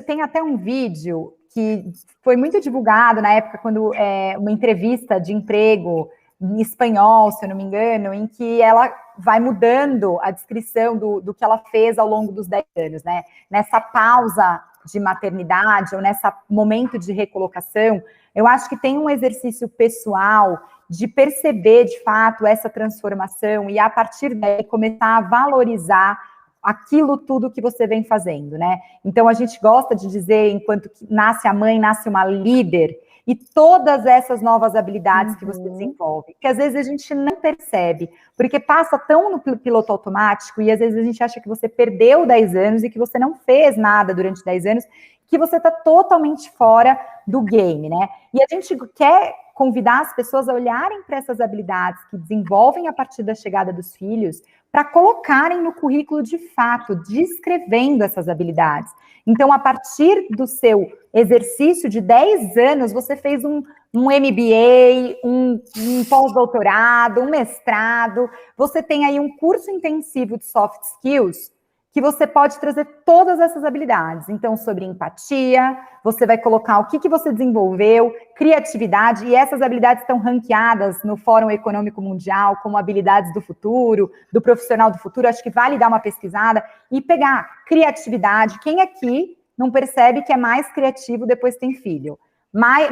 Tem até um vídeo que foi muito divulgado na época, quando uma entrevista de emprego em espanhol, se eu não me engano, em que ela vai mudando a descrição do que ela fez ao longo dos 10 anos, né? Nessa pausa de maternidade, ou nesse momento de recolocação, eu acho que tem um exercício pessoal de perceber, de fato, essa transformação e, a partir daí, começar a valorizar aquilo tudo que você vem fazendo, né? Então, a gente gosta de dizer, enquanto que nasce a mãe, nasce uma líder, e todas essas novas habilidades que você desenvolve, que às vezes a gente não percebe, porque passa tão no piloto automático, e às vezes a gente acha que você perdeu 10 anos e que você não fez nada durante 10 anos, que você está totalmente fora do game, né? E a gente quer convidar as pessoas a olharem para essas habilidades que desenvolvem a partir da chegada dos filhos, para colocarem no currículo de fato, descrevendo essas habilidades. Então, a partir do seu exercício de 10 anos, você fez um MBA, um pós-doutorado, um mestrado, você tem aí um curso intensivo de soft skills que você pode trazer todas essas habilidades. Então, sobre empatia, você vai colocar o que você desenvolveu, criatividade, e essas habilidades estão ranqueadas no Fórum Econômico Mundial como habilidades do futuro, do profissional do futuro. Acho que vale dar uma pesquisada e pegar criatividade. Quem aqui não percebe que é mais criativo depois que tem filho?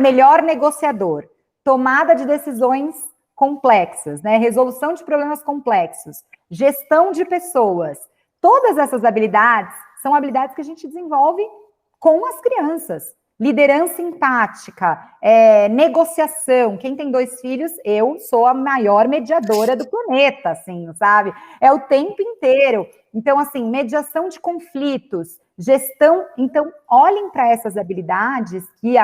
Melhor negociador, tomada de decisões complexas, né? Resolução de problemas complexos, gestão de pessoas. Todas essas habilidades são habilidades que a gente desenvolve com as crianças. Liderança empática, negociação. Quem tem 2 filhos, eu sou a maior mediadora do planeta, assim, sabe? É o tempo inteiro. Então, assim, mediação de conflitos, gestão. Então, olhem para essas habilidades que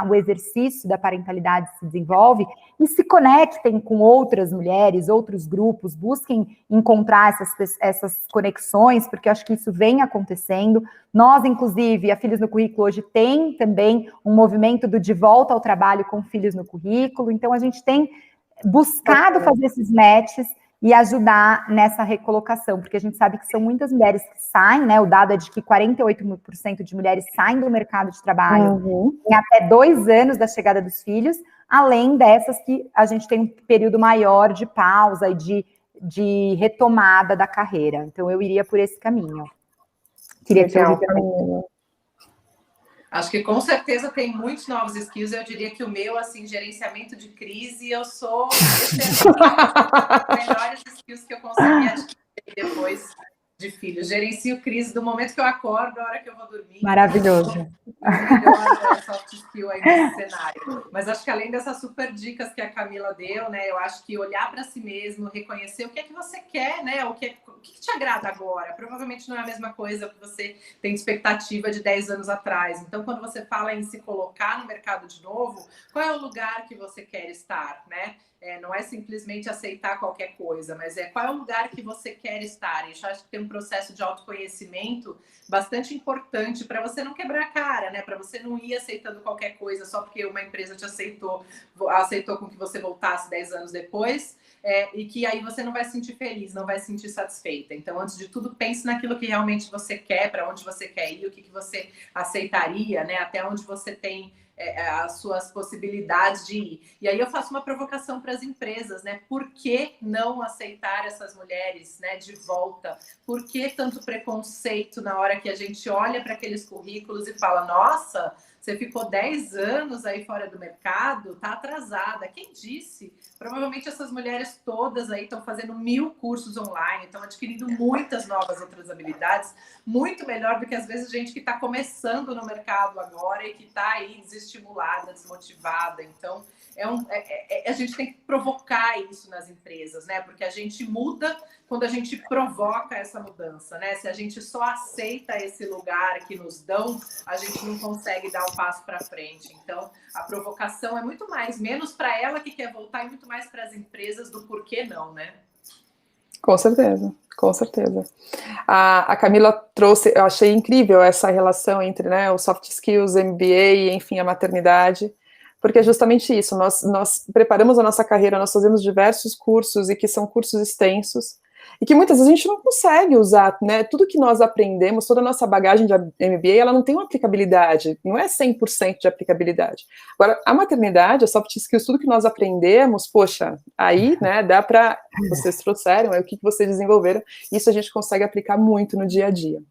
o exercício da parentalidade se desenvolve e se conectem com outras mulheres, outros grupos, busquem encontrar essas conexões, porque eu acho que isso vem acontecendo. Nós, inclusive, a Filhos no Currículo hoje tem também um movimento do de volta ao trabalho com filhos no currículo, então a gente tem buscado fazer esses matches e ajudar nessa recolocação, porque a gente sabe que são muitas mulheres que saem, né? O dado é de que 48% de mulheres saem do mercado de trabalho em até 2 anos da chegada dos filhos, além dessas que a gente tem um período maior de pausa e de retomada da carreira. Então, eu iria por esse caminho. Queria te ouvir também. Acho que com certeza tem muitos novos skills. Eu diria que o meu, assim, gerenciamento de crise, eu sou os melhores skills que eu consegui adquirir depois de filho. Gerencio crise do momento que eu acordo, da hora que eu vou dormir. Maravilhoso. O melhor soft skill aí nesse cenário. Mas acho que além dessas super dicas que a Camila deu, né? Eu acho que olhar para si mesmo, reconhecer o que é que você quer, né? O que te agrada agora. Provavelmente não é a mesma coisa que você tem de expectativa de 10 anos atrás. Então, quando você fala em se colocar no mercado de novo, qual é o lugar que você quer estar, né? Não é simplesmente aceitar qualquer coisa, mas qual é o lugar que você quer estar. E eu acho que tem um processo de autoconhecimento bastante importante para você não quebrar a cara, né? Para você não ir aceitando qualquer coisa só porque uma empresa te aceitou com que você voltasse 10 anos depois, e que aí você não vai se sentir feliz, não vai se sentir satisfeita. Então, antes de tudo, pense naquilo que realmente você quer, para onde você quer ir, o que você aceitaria, né? Até onde você tem as suas possibilidades de ir. E aí eu faço uma provocação para as empresas, né? Por que não aceitar essas mulheres, né, de volta? Por que tanto preconceito na hora que a gente olha para aqueles currículos e fala, nossa, você ficou 10 anos aí fora do mercado, tá atrasada. Quem disse? Provavelmente essas mulheres todas aí estão fazendo 1000 cursos online, estão adquirindo muitas novas outras habilidades, muito melhor do que às vezes gente que está começando no mercado agora e que está aí desestimulada, desmotivada. Então, a gente tem que provocar isso nas empresas, né? Porque a gente muda quando a gente provoca essa mudança, né? Se a gente só aceita esse lugar que nos dão, a gente não consegue dar o passo para frente. Então, a provocação é muito mais, menos para ela que quer voltar e muito mais para as empresas do porquê não, né? Com certeza, com certeza. A Camila trouxe, eu achei incrível essa relação entre, né, os soft skills, MBA e, enfim, a maternidade, porque é justamente isso, nós preparamos a nossa carreira, nós fazemos diversos cursos, e que são cursos extensos, e que muitas vezes a gente não consegue usar, né, tudo que nós aprendemos, toda a nossa bagagem de MBA, ela não tem uma aplicabilidade, não é 100% de aplicabilidade. Agora, a maternidade, a soft skills, tudo que nós aprendemos, poxa, aí, né, dá para, vocês trouxeram, o que vocês desenvolveram, isso a gente consegue aplicar muito no dia a dia.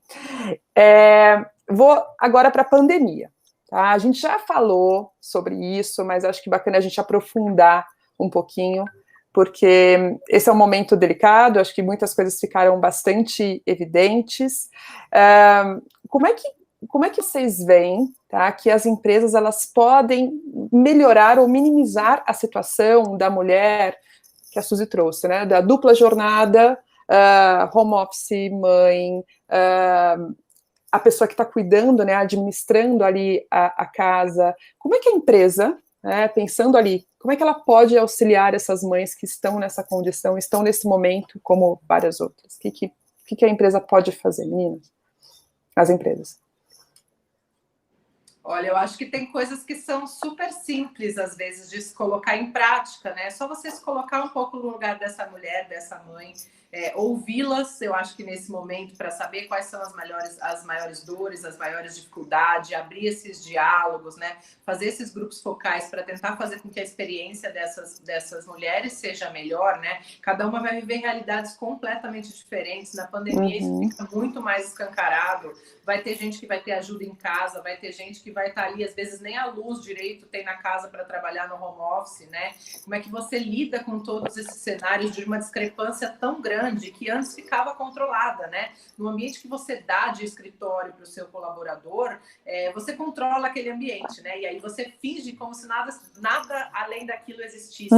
Vou agora para a pandemia. Tá? A gente já falou sobre isso, mas acho que bacana a gente aprofundar um pouquinho, porque esse é um momento delicado, acho que muitas coisas ficaram bastante evidentes. Como é que vocês veem, tá, que as empresas elas podem melhorar ou minimizar a situação da mulher, que a Suzy trouxe, né, da dupla jornada, home office, mãe, a pessoa que está cuidando, né, administrando ali a casa, como é que a empresa, né, pensando ali, como é que ela pode auxiliar essas mães que estão nessa condição, estão nesse momento, como várias outras? O que a empresa pode fazer, meninas? As empresas. Olha, eu acho que tem coisas que são super simples, às vezes, de se colocar em prática, né? Só você se colocar um pouco no lugar dessa mulher, dessa mãe, ouvi-las, eu acho que nesse momento, para saber quais são as maiores dores, as maiores dificuldades, abrir esses diálogos, né? Fazer esses grupos focais para tentar fazer com que a experiência dessas mulheres seja melhor, né? Cada uma vai viver realidades completamente diferentes. Na pandemia, isso fica muito mais escancarado. Vai ter gente que vai ter ajuda em casa, vai ter gente que vai estar ali, às vezes nem a luz direito tem na casa para trabalhar no home office, né? Como é que você lida com todos esses cenários de uma discrepância tão grande que antes ficava controlada, né? No ambiente que você dá de escritório para o seu colaborador, você controla aquele ambiente, né? E aí você finge como se nada além daquilo existisse.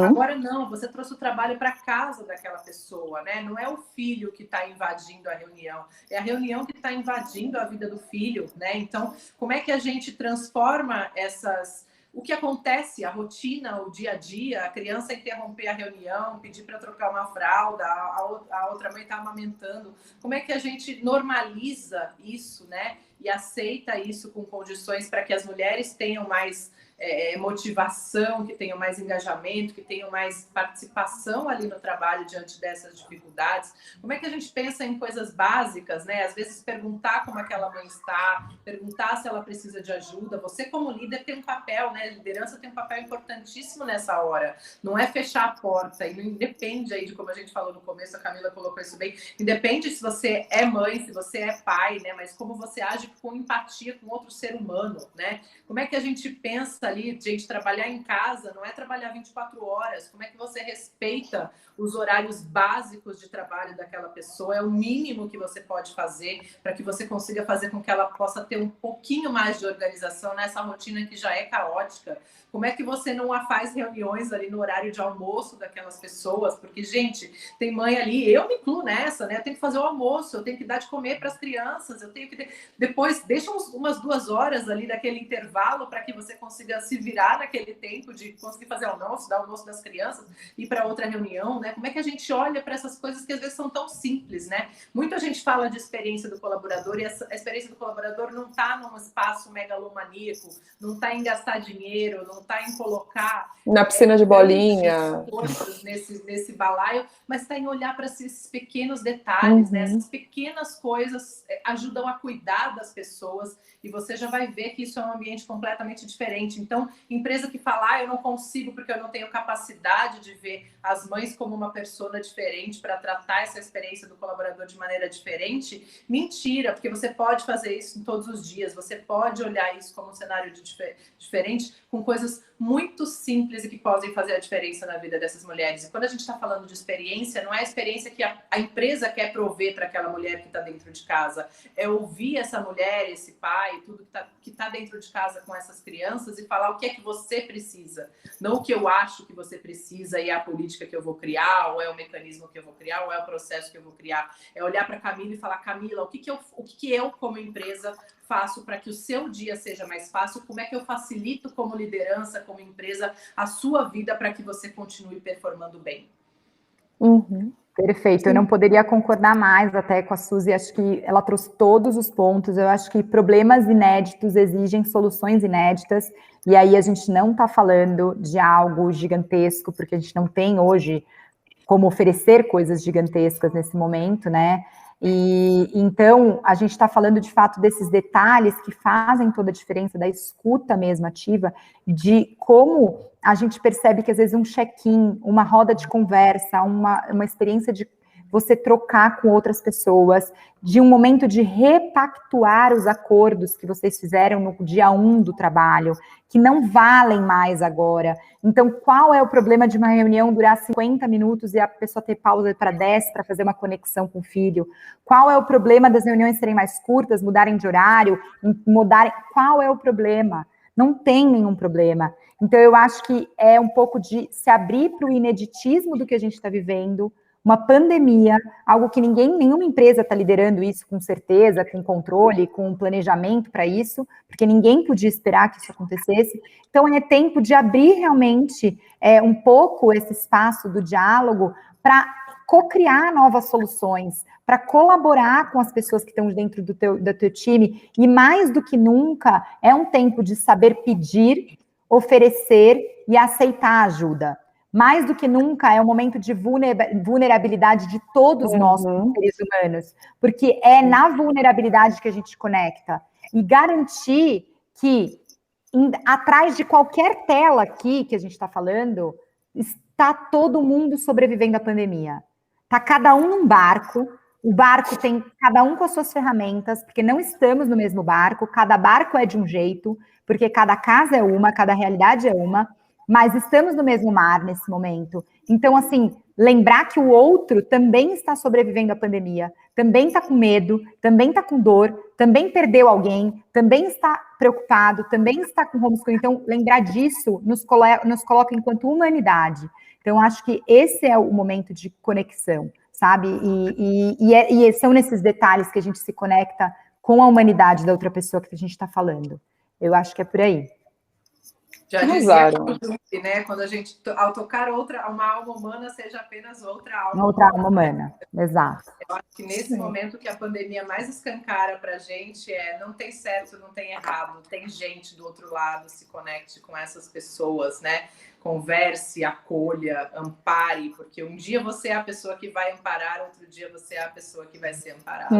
Agora não, você trouxe o trabalho para casa daquela pessoa, né? Não é o filho que está invadindo a reunião, é a reunião que está invadindo a vida do filho, né? Então, como é que a gente transforma o que acontece, a rotina, o dia a dia, a criança interromper a reunião, pedir para trocar uma fralda, a outra mãe está amamentando. Como é que a gente normaliza isso, né? E aceita isso com condições para que as mulheres tenham mais motivação, que tenham mais engajamento, que tenham mais participação ali no trabalho diante dessas dificuldades. Como é que a gente pensa em coisas básicas, né? Às vezes perguntar como aquela mãe está, perguntar se ela precisa de ajuda. Você como líder tem um papel, né? A liderança tem um papel importantíssimo nessa hora. Não é fechar a porta, e não independe aí de como a gente falou no começo, a Camila colocou isso bem, independe se você é mãe, se você é pai, né? Mas como você age com empatia com outro ser humano, né? Como é que a gente pensa ali, gente, trabalhar em casa não é trabalhar 24 horas. Como é que você respeita os horários básicos de trabalho daquela pessoa? É o mínimo que você pode fazer para que você consiga fazer com que ela possa ter um pouquinho mais de organização nessa rotina que já é caótica. Como é que você não faz reuniões ali no horário de almoço daquelas pessoas? Porque, gente, tem mãe ali, eu me incluo nessa, né? Eu tenho que fazer o almoço, eu tenho que dar de comer para as crianças, eu tenho que... Depois, deixa umas 2 horas ali daquele intervalo para que você consiga se virar naquele tempo de conseguir fazer almoço, dar almoço das crianças, ir para outra reunião, né? Como é que a gente olha para essas coisas que às vezes são tão simples, né? Muita gente fala de experiência do colaborador e a experiência do colaborador não está num espaço megalomaníaco, não está em gastar dinheiro, não está em colocar na piscina de bolinha nesse balaio, mas está em olhar para esses pequenos detalhes, né? Essas pequenas coisas ajudam a cuidar das pessoas e você já vai ver que isso é um ambiente completamente diferente. Então, empresa que fala, eu não consigo porque eu não tenho capacidade de ver as mães como uma persona diferente para tratar essa experiência do colaborador de maneira diferente, mentira, porque você pode fazer isso em todos os dias, você pode olhar isso como um cenário diferente, com coisas muito simples e que podem fazer a diferença na vida dessas mulheres. E quando a gente está falando de experiência, não é a experiência que a empresa quer prover para aquela mulher que está dentro de casa, é ouvir essa mulher, esse pai, tudo que tá dentro de casa com essas crianças e falar o que é que você precisa, não o que eu acho que você precisa e é a política que eu vou criar, ou é o mecanismo que eu vou criar, ou é o processo que eu vou criar. É olhar para a Camila e falar, Camila, o que eu como empresa faço para que o seu dia seja mais fácil? Como é que eu facilito como liderança, como empresa, a sua vida para que você continue performando bem? Perfeito, eu não poderia concordar mais até com a Suzy, acho que ela trouxe todos os pontos, eu acho que problemas inéditos exigem soluções inéditas, e aí a gente não está falando de algo gigantesco, porque a gente não tem hoje como oferecer coisas gigantescas nesse momento, né? E então a gente está falando de fato desses detalhes que fazem toda a diferença, da escuta mesmo ativa, de como a gente percebe que às vezes um check-in, uma roda de conversa, uma experiência de você trocar com outras pessoas, de um momento de repactuar os acordos que vocês fizeram no dia 1 do trabalho, que não valem mais agora. Então, qual é o problema de uma reunião durar 50 minutos e a pessoa ter pausa para 10 para fazer uma conexão com o filho? Qual é o problema das reuniões serem mais curtas, mudarem de horário, mudarem? Qual é o problema? Não tem nenhum problema. Então, eu acho que é um pouco de se abrir para o ineditismo do que a gente está vivendo, uma pandemia, algo que nenhuma empresa está liderando isso com certeza, com controle, com planejamento para isso, porque ninguém podia esperar que isso acontecesse. Então, é tempo de abrir realmente um pouco esse espaço do diálogo para co-criar novas soluções, para colaborar com as pessoas que estão dentro do teu time, e mais do que nunca, é um tempo de saber pedir, oferecer e aceitar ajuda. Mais do que nunca, é um momento de vulnerabilidade de todos nós, seres humanos, porque é na vulnerabilidade que a gente conecta. E garantir que, atrás de qualquer tela aqui que a gente está falando, está todo mundo sobrevivendo à pandemia. Está cada um num barco, o barco tem cada um com as suas ferramentas, porque não estamos no mesmo barco, cada barco é de um jeito, porque cada casa é uma, cada realidade é uma, mas estamos no mesmo mar nesse momento. Então, assim, lembrar que o outro também está sobrevivendo à pandemia, também está com medo, também está com dor, também perdeu alguém, também está preocupado, também está com homeschooling. Então, lembrar disso nos coloca enquanto humanidade. Então, acho que esse é o momento de conexão, sabe? E são nesses detalhes que a gente se conecta com a humanidade da outra pessoa que a gente está falando. Eu acho que é por aí. Já dizia que, né, quando a gente, ao tocar uma alma humana, seja apenas outra alma. Outra alma humana, exato. Eu acho que nesse momento que a pandemia mais escancara para a gente não tem certo, não tem errado, tem gente do outro lado, se conecte com essas pessoas, né? Converse, acolha, ampare, porque um dia você é a pessoa que vai amparar, outro dia você é a pessoa que vai ser amparada.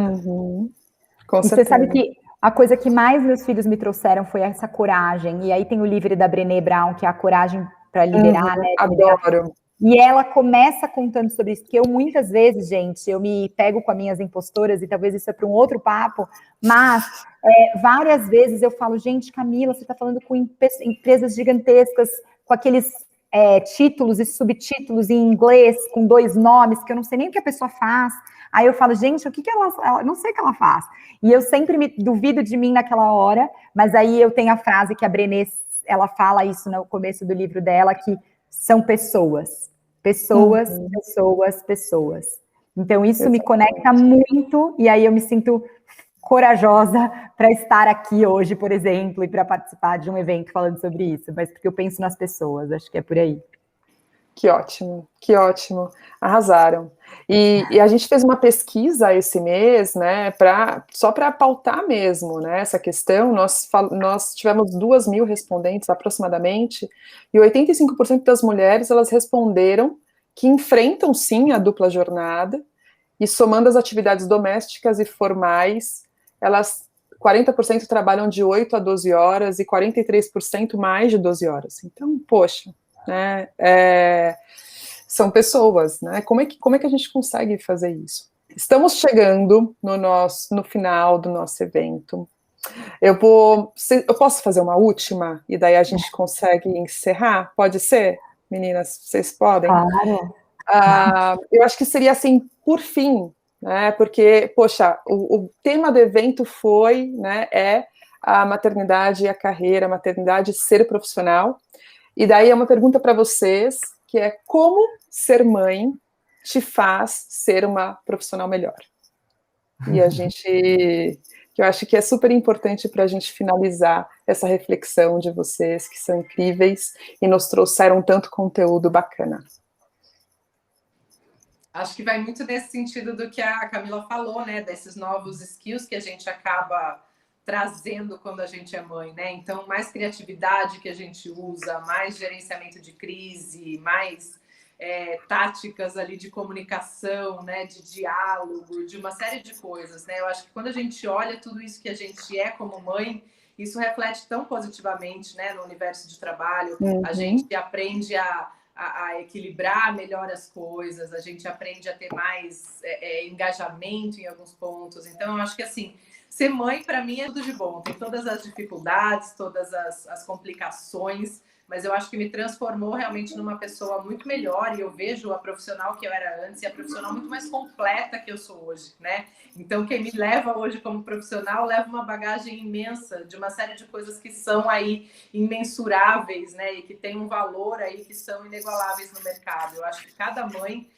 Com certeza. Você sabe que a coisa que mais meus filhos me trouxeram foi essa coragem. E aí tem o livro da Brené Brown, que é a coragem para liberar, né? Adoro. E ela começa contando sobre isso, porque eu muitas vezes, gente, eu me pego com as minhas impostoras, e talvez isso é para um outro papo, mas várias vezes eu falo, gente, Camila, você está falando com empresas gigantescas, com aqueles títulos e subtítulos em inglês, com 2 nomes, que eu não sei nem o que a pessoa faz. Aí eu falo, gente, o que ela não sei o que ela faz. E eu sempre me duvido de mim naquela hora, mas aí eu tenho a frase que a Brené, ela fala isso no começo do livro dela, que são pessoas. Pessoas, pessoas, pessoas. Então isso me conecta muito, e aí eu me sinto corajosa para estar aqui hoje, por exemplo, e para participar de um evento falando sobre isso, mas porque eu penso nas pessoas, acho que é por aí. Que ótimo, arrasaram. E a gente fez uma pesquisa esse mês, né, só para pautar mesmo, né, essa questão. Nós tivemos 2.000 respondentes aproximadamente, e 85% das mulheres, elas responderam que enfrentam sim a dupla jornada, e somando as atividades domésticas e formais, 40% trabalham de 8 a 12 horas e 43% mais de 12 horas. Então, poxa, né, são pessoas, né? Como é que a gente consegue fazer isso? Estamos chegando no final do nosso evento. Eu posso fazer uma última e daí a gente consegue encerrar? Pode ser, meninas? Vocês podem? Claro. Eu acho que seria assim, por fim, né? Porque, poxa, o tema do evento foi, né? A maternidade e a carreira, a maternidade e ser profissional. E daí é uma pergunta para vocês, que é como ser mãe te faz ser uma profissional melhor? E eu acho que é super importante para a gente finalizar essa reflexão de vocês, que são incríveis e nos trouxeram tanto conteúdo bacana. Acho que vai muito nesse sentido do que a Camila falou, né? Desses novos skills que a gente acaba trazendo quando a gente é mãe, né? Então, mais criatividade que a gente usa, mais gerenciamento de crise, mais táticas ali de comunicação, né? De diálogo, de uma série de coisas, né? Eu acho que quando a gente olha tudo isso que a gente é como mãe, isso reflete tão positivamente, né? No universo de trabalho, a gente aprende a equilibrar melhor as coisas, a gente aprende a ter mais engajamento em alguns pontos. Então, eu acho que, assim, ser mãe, para mim, é tudo de bom. Tem todas as dificuldades, todas as complicações, mas eu acho que me transformou realmente numa pessoa muito melhor, e eu vejo a profissional que eu era antes e a profissional muito mais completa que eu sou hoje, né? Então, quem me leva hoje como profissional leva uma bagagem imensa de uma série de coisas que são aí imensuráveis, né? E que tem um valor aí que são inigualáveis no mercado. Eu acho que cada mãe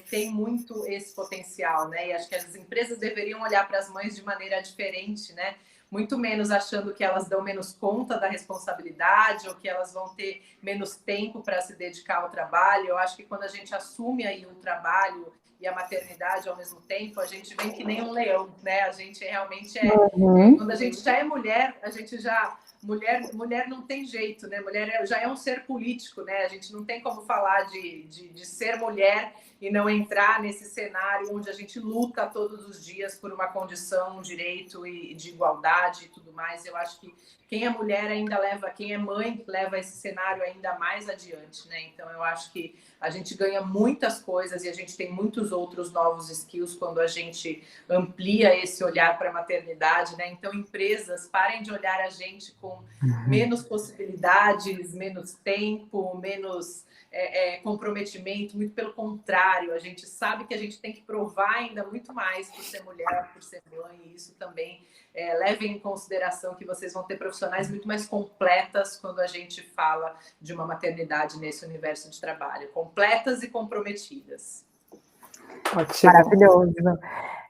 tem muito esse potencial, né? E acho que as empresas deveriam olhar para as mães de maneira diferente, né? Muito menos achando que elas dão menos conta da responsabilidade ou que elas vão ter menos tempo para se dedicar ao trabalho. Eu acho que quando a gente assume aí um trabalho e a maternidade ao mesmo tempo, a gente vem que nem um leão, né? A gente realmente quando a gente já é mulher, a gente já... Mulher não tem jeito, né? Mulher já é um ser político, né? A gente não tem como falar de ser mulher e não entrar nesse cenário onde a gente luta todos os dias por uma condição, um direito e de igualdade e tudo mais. Eu acho que quem é mulher ainda leva, quem é mãe leva esse cenário ainda mais adiante, né? Então eu acho que a gente ganha muitas coisas e a gente tem muitos outros novos skills quando a gente amplia esse olhar para a maternidade, né? Então empresas, parem de olhar a gente com menos possibilidades, menos tempo, menos comprometimento, muito pelo contrário, a gente sabe que a gente tem que provar ainda muito mais por ser mulher, por ser mãe, e isso também levem em consideração que vocês vão ter profissionais muito mais completas quando a gente fala de uma maternidade nesse universo de trabalho, completas e comprometidas. Ótimo. Maravilhoso.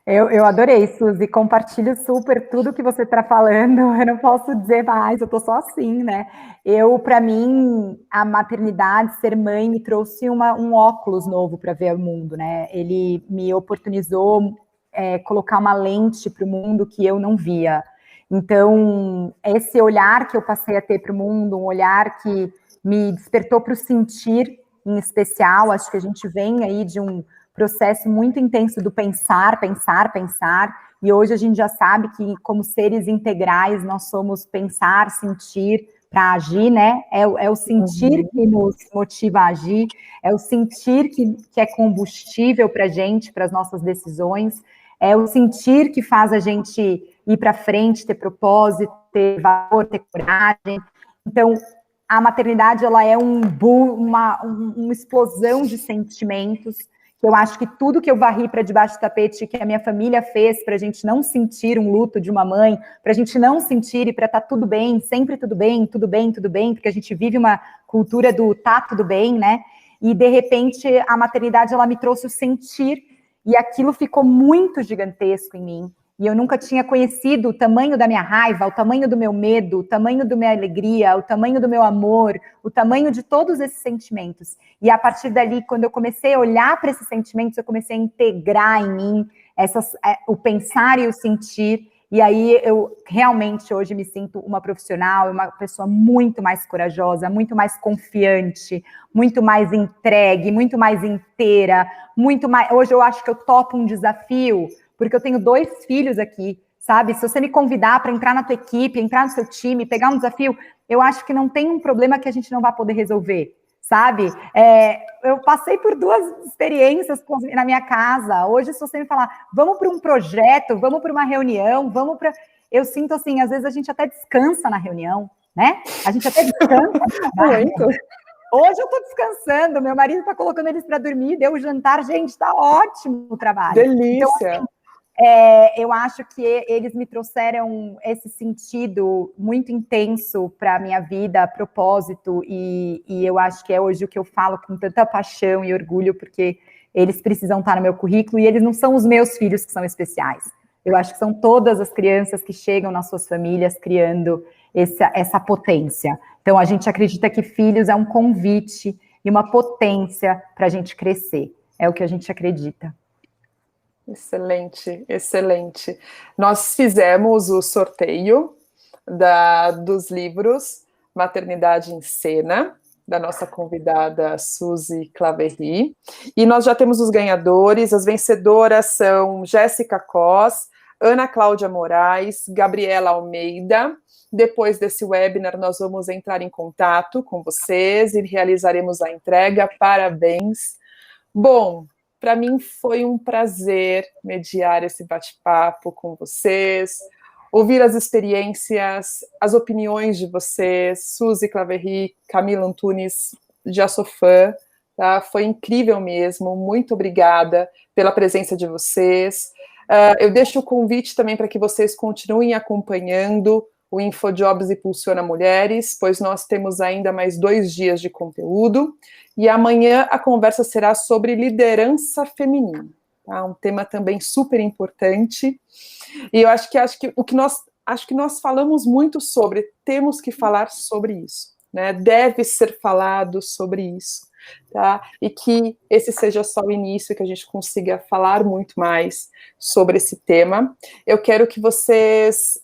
Eu adorei, Suzy, compartilho super tudo que você está falando, eu não posso dizer mais, eu estou só assim, né? Para mim, a maternidade, ser mãe, me trouxe um óculos novo para ver o mundo, né? Ele me oportunizou colocar uma lente para o mundo que eu não via. Então, esse olhar que eu passei a ter para o mundo, um olhar que me despertou para o sentir, em especial, acho que a gente vem aí de um processo muito intenso do pensar, e hoje a gente já sabe que, como seres integrais, nós somos pensar, sentir para agir, né? É o sentir que nos motiva a agir, é o sentir que é combustível para a gente, para as nossas decisões, é o sentir que faz a gente ir para frente, ter propósito, ter valor, ter coragem. Então, a maternidade, ela é uma explosão de sentimentos. Eu acho que tudo que eu varri para debaixo do tapete, que a minha família fez para a gente não sentir um luto de uma mãe, para a gente não sentir e para estar tudo bem, sempre tudo bem, tudo bem, tudo bem, porque a gente vive uma cultura do tá tudo bem, né? E, de repente, a maternidade, ela me trouxe o sentir, e aquilo ficou muito gigantesco em mim. E eu nunca tinha conhecido o tamanho da minha raiva, o tamanho do meu medo, o tamanho da minha alegria, o tamanho do meu amor, o tamanho de todos esses sentimentos. E a partir dali, quando eu comecei a olhar para esses sentimentos, eu comecei a integrar em mim o pensar e o sentir. E aí eu realmente hoje me sinto uma profissional, uma pessoa muito mais corajosa, muito mais confiante, muito mais entregue, muito mais inteira, muito mais... Hoje eu acho que eu topo um desafio, porque eu tenho 2 filhos aqui, sabe? Se você me convidar para entrar na tua equipe, entrar no seu time, pegar um desafio, eu acho que não tem um problema que a gente não vai poder resolver, sabe? Eu passei por 2 experiências na minha casa. Hoje, se você me falar, vamos para um projeto, vamos para uma reunião, vamos para... Eu sinto assim, às vezes a gente até descansa na reunião, né? A gente até descansa no trabalho. Hoje eu estou descansando, meu marido está colocando eles para dormir, deu o jantar, gente, está ótimo o trabalho. Delícia! Então, assim, eu acho que eles me trouxeram esse sentido muito intenso para a minha vida, propósito, e eu acho que é hoje o que eu falo com tanta paixão e orgulho, porque eles precisam estar no meu currículo, e eles não são os meus filhos que são especiais. Eu acho que são todas as crianças que chegam nas suas famílias criando essa potência. Então, a gente acredita que filhos é um convite e uma potência para a gente crescer. É o que a gente acredita. Excelente, excelente. Nós fizemos o sorteio dos livros Maternidade em Cena, da nossa convidada Suzy Claverry, e nós já temos os ganhadores. As vencedoras são Jéssica Cos, Ana Cláudia Moraes, Gabriela Almeida. Depois desse webinar, nós vamos entrar em contato com vocês e realizaremos a entrega. Parabéns! Bom, para mim foi um prazer mediar esse bate-papo com vocês, ouvir as experiências, as opiniões de vocês. Suzy Claverry, Camila Antunes, já sou fã, tá? Foi incrível mesmo, muito obrigada pela presença de vocês. Eu deixo o convite também para que vocês continuem acompanhando o InfoJobs Impulsiona Mulheres, pois nós temos ainda mais 2 dias de conteúdo, e amanhã a conversa será sobre liderança feminina, tá? Um tema também super importante, e eu acho que nós falamos muito sobre, temos que falar sobre isso, né? Deve ser falado sobre isso. tá? E que esse seja só o início, que a gente consiga falar muito mais sobre esse tema. Eu quero que vocês,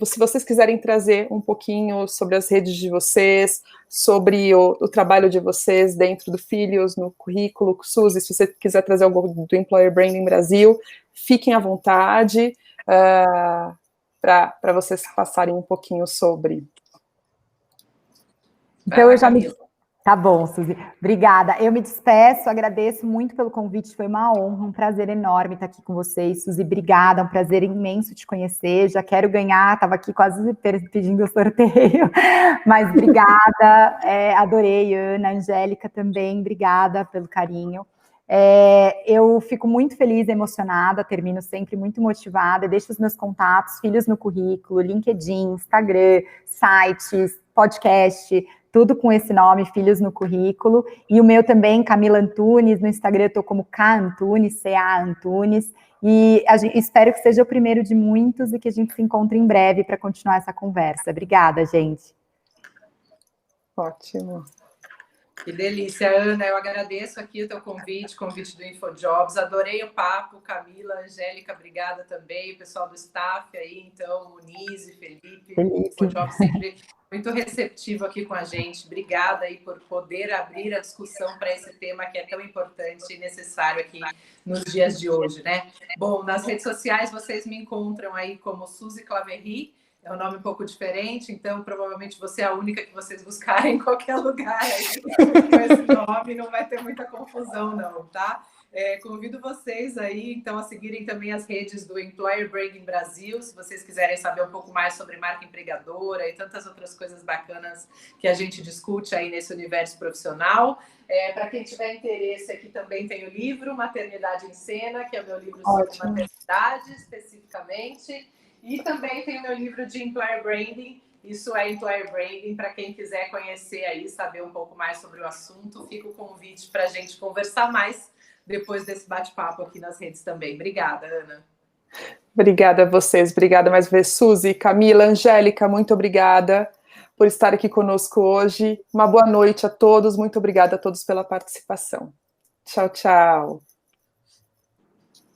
se vocês quiserem trazer um pouquinho sobre as redes de vocês, sobre o trabalho de vocês dentro do Filhos, no currículo, Suzy, se você quiser trazer algo do Employer Branding Brasil, fiquem à vontade para vocês passarem um pouquinho sobre. Então, eu já me... Tá bom, Suzy. Obrigada. Eu me despeço, agradeço muito pelo convite, foi uma honra, um prazer enorme estar aqui com vocês. Suzy, obrigada, um prazer imenso te conhecer, já quero ganhar, estava aqui quase pedindo o sorteio, mas obrigada, adorei, Ana, Angélica também, obrigada pelo carinho. Eu fico muito feliz, emocionada, termino sempre muito motivada, deixo os meus contatos, Filhos no Currículo, LinkedIn, Instagram, sites, podcast, tudo com esse nome, Filhos no Currículo, e o meu também, Camila Antunes, no Instagram eu estou como K Antunes, C-A Antunes, e espero que seja o primeiro de muitos e que a gente se encontre em breve para continuar essa conversa. Obrigada, gente. Ótimo. Que delícia, Ana, eu agradeço aqui o teu convite do InfoJobs, adorei o papo, Camila, Angélica, obrigada também, o pessoal do staff aí, então, Muniz e Felipe, o InfoJobs sempre muito receptivo aqui com a gente, obrigada aí por poder abrir a discussão para esse tema que é tão importante e necessário aqui nos dias de hoje, né? Bom, nas redes sociais vocês me encontram aí como Suzy Claverry, é um nome um pouco diferente, então provavelmente você é a única que vocês buscarem em qualquer lugar aí com esse nome, não vai ter muita confusão não, tá? Convido vocês aí, então, a seguirem também as redes do Employer Branding Brasil, se vocês quiserem saber um pouco mais sobre marca empregadora e tantas outras coisas bacanas que a gente discute aí nesse universo profissional. Para quem tiver interesse, aqui também tem o livro Maternidade em Cena, que é o meu livro sobre maternidade, especificamente, e também tem o meu livro de Employer Branding. Isso é Employer Branding, para quem quiser conhecer aí, saber um pouco mais sobre o assunto, fica o convite para a gente conversar mais depois desse bate-papo aqui nas redes também. Obrigada, Ana. Obrigada a vocês, obrigada mais uma vez, Suzy, Camila, Angélica, muito obrigada por estar aqui conosco hoje. Uma boa noite a todos, muito obrigada a todos pela participação. Tchau, tchau.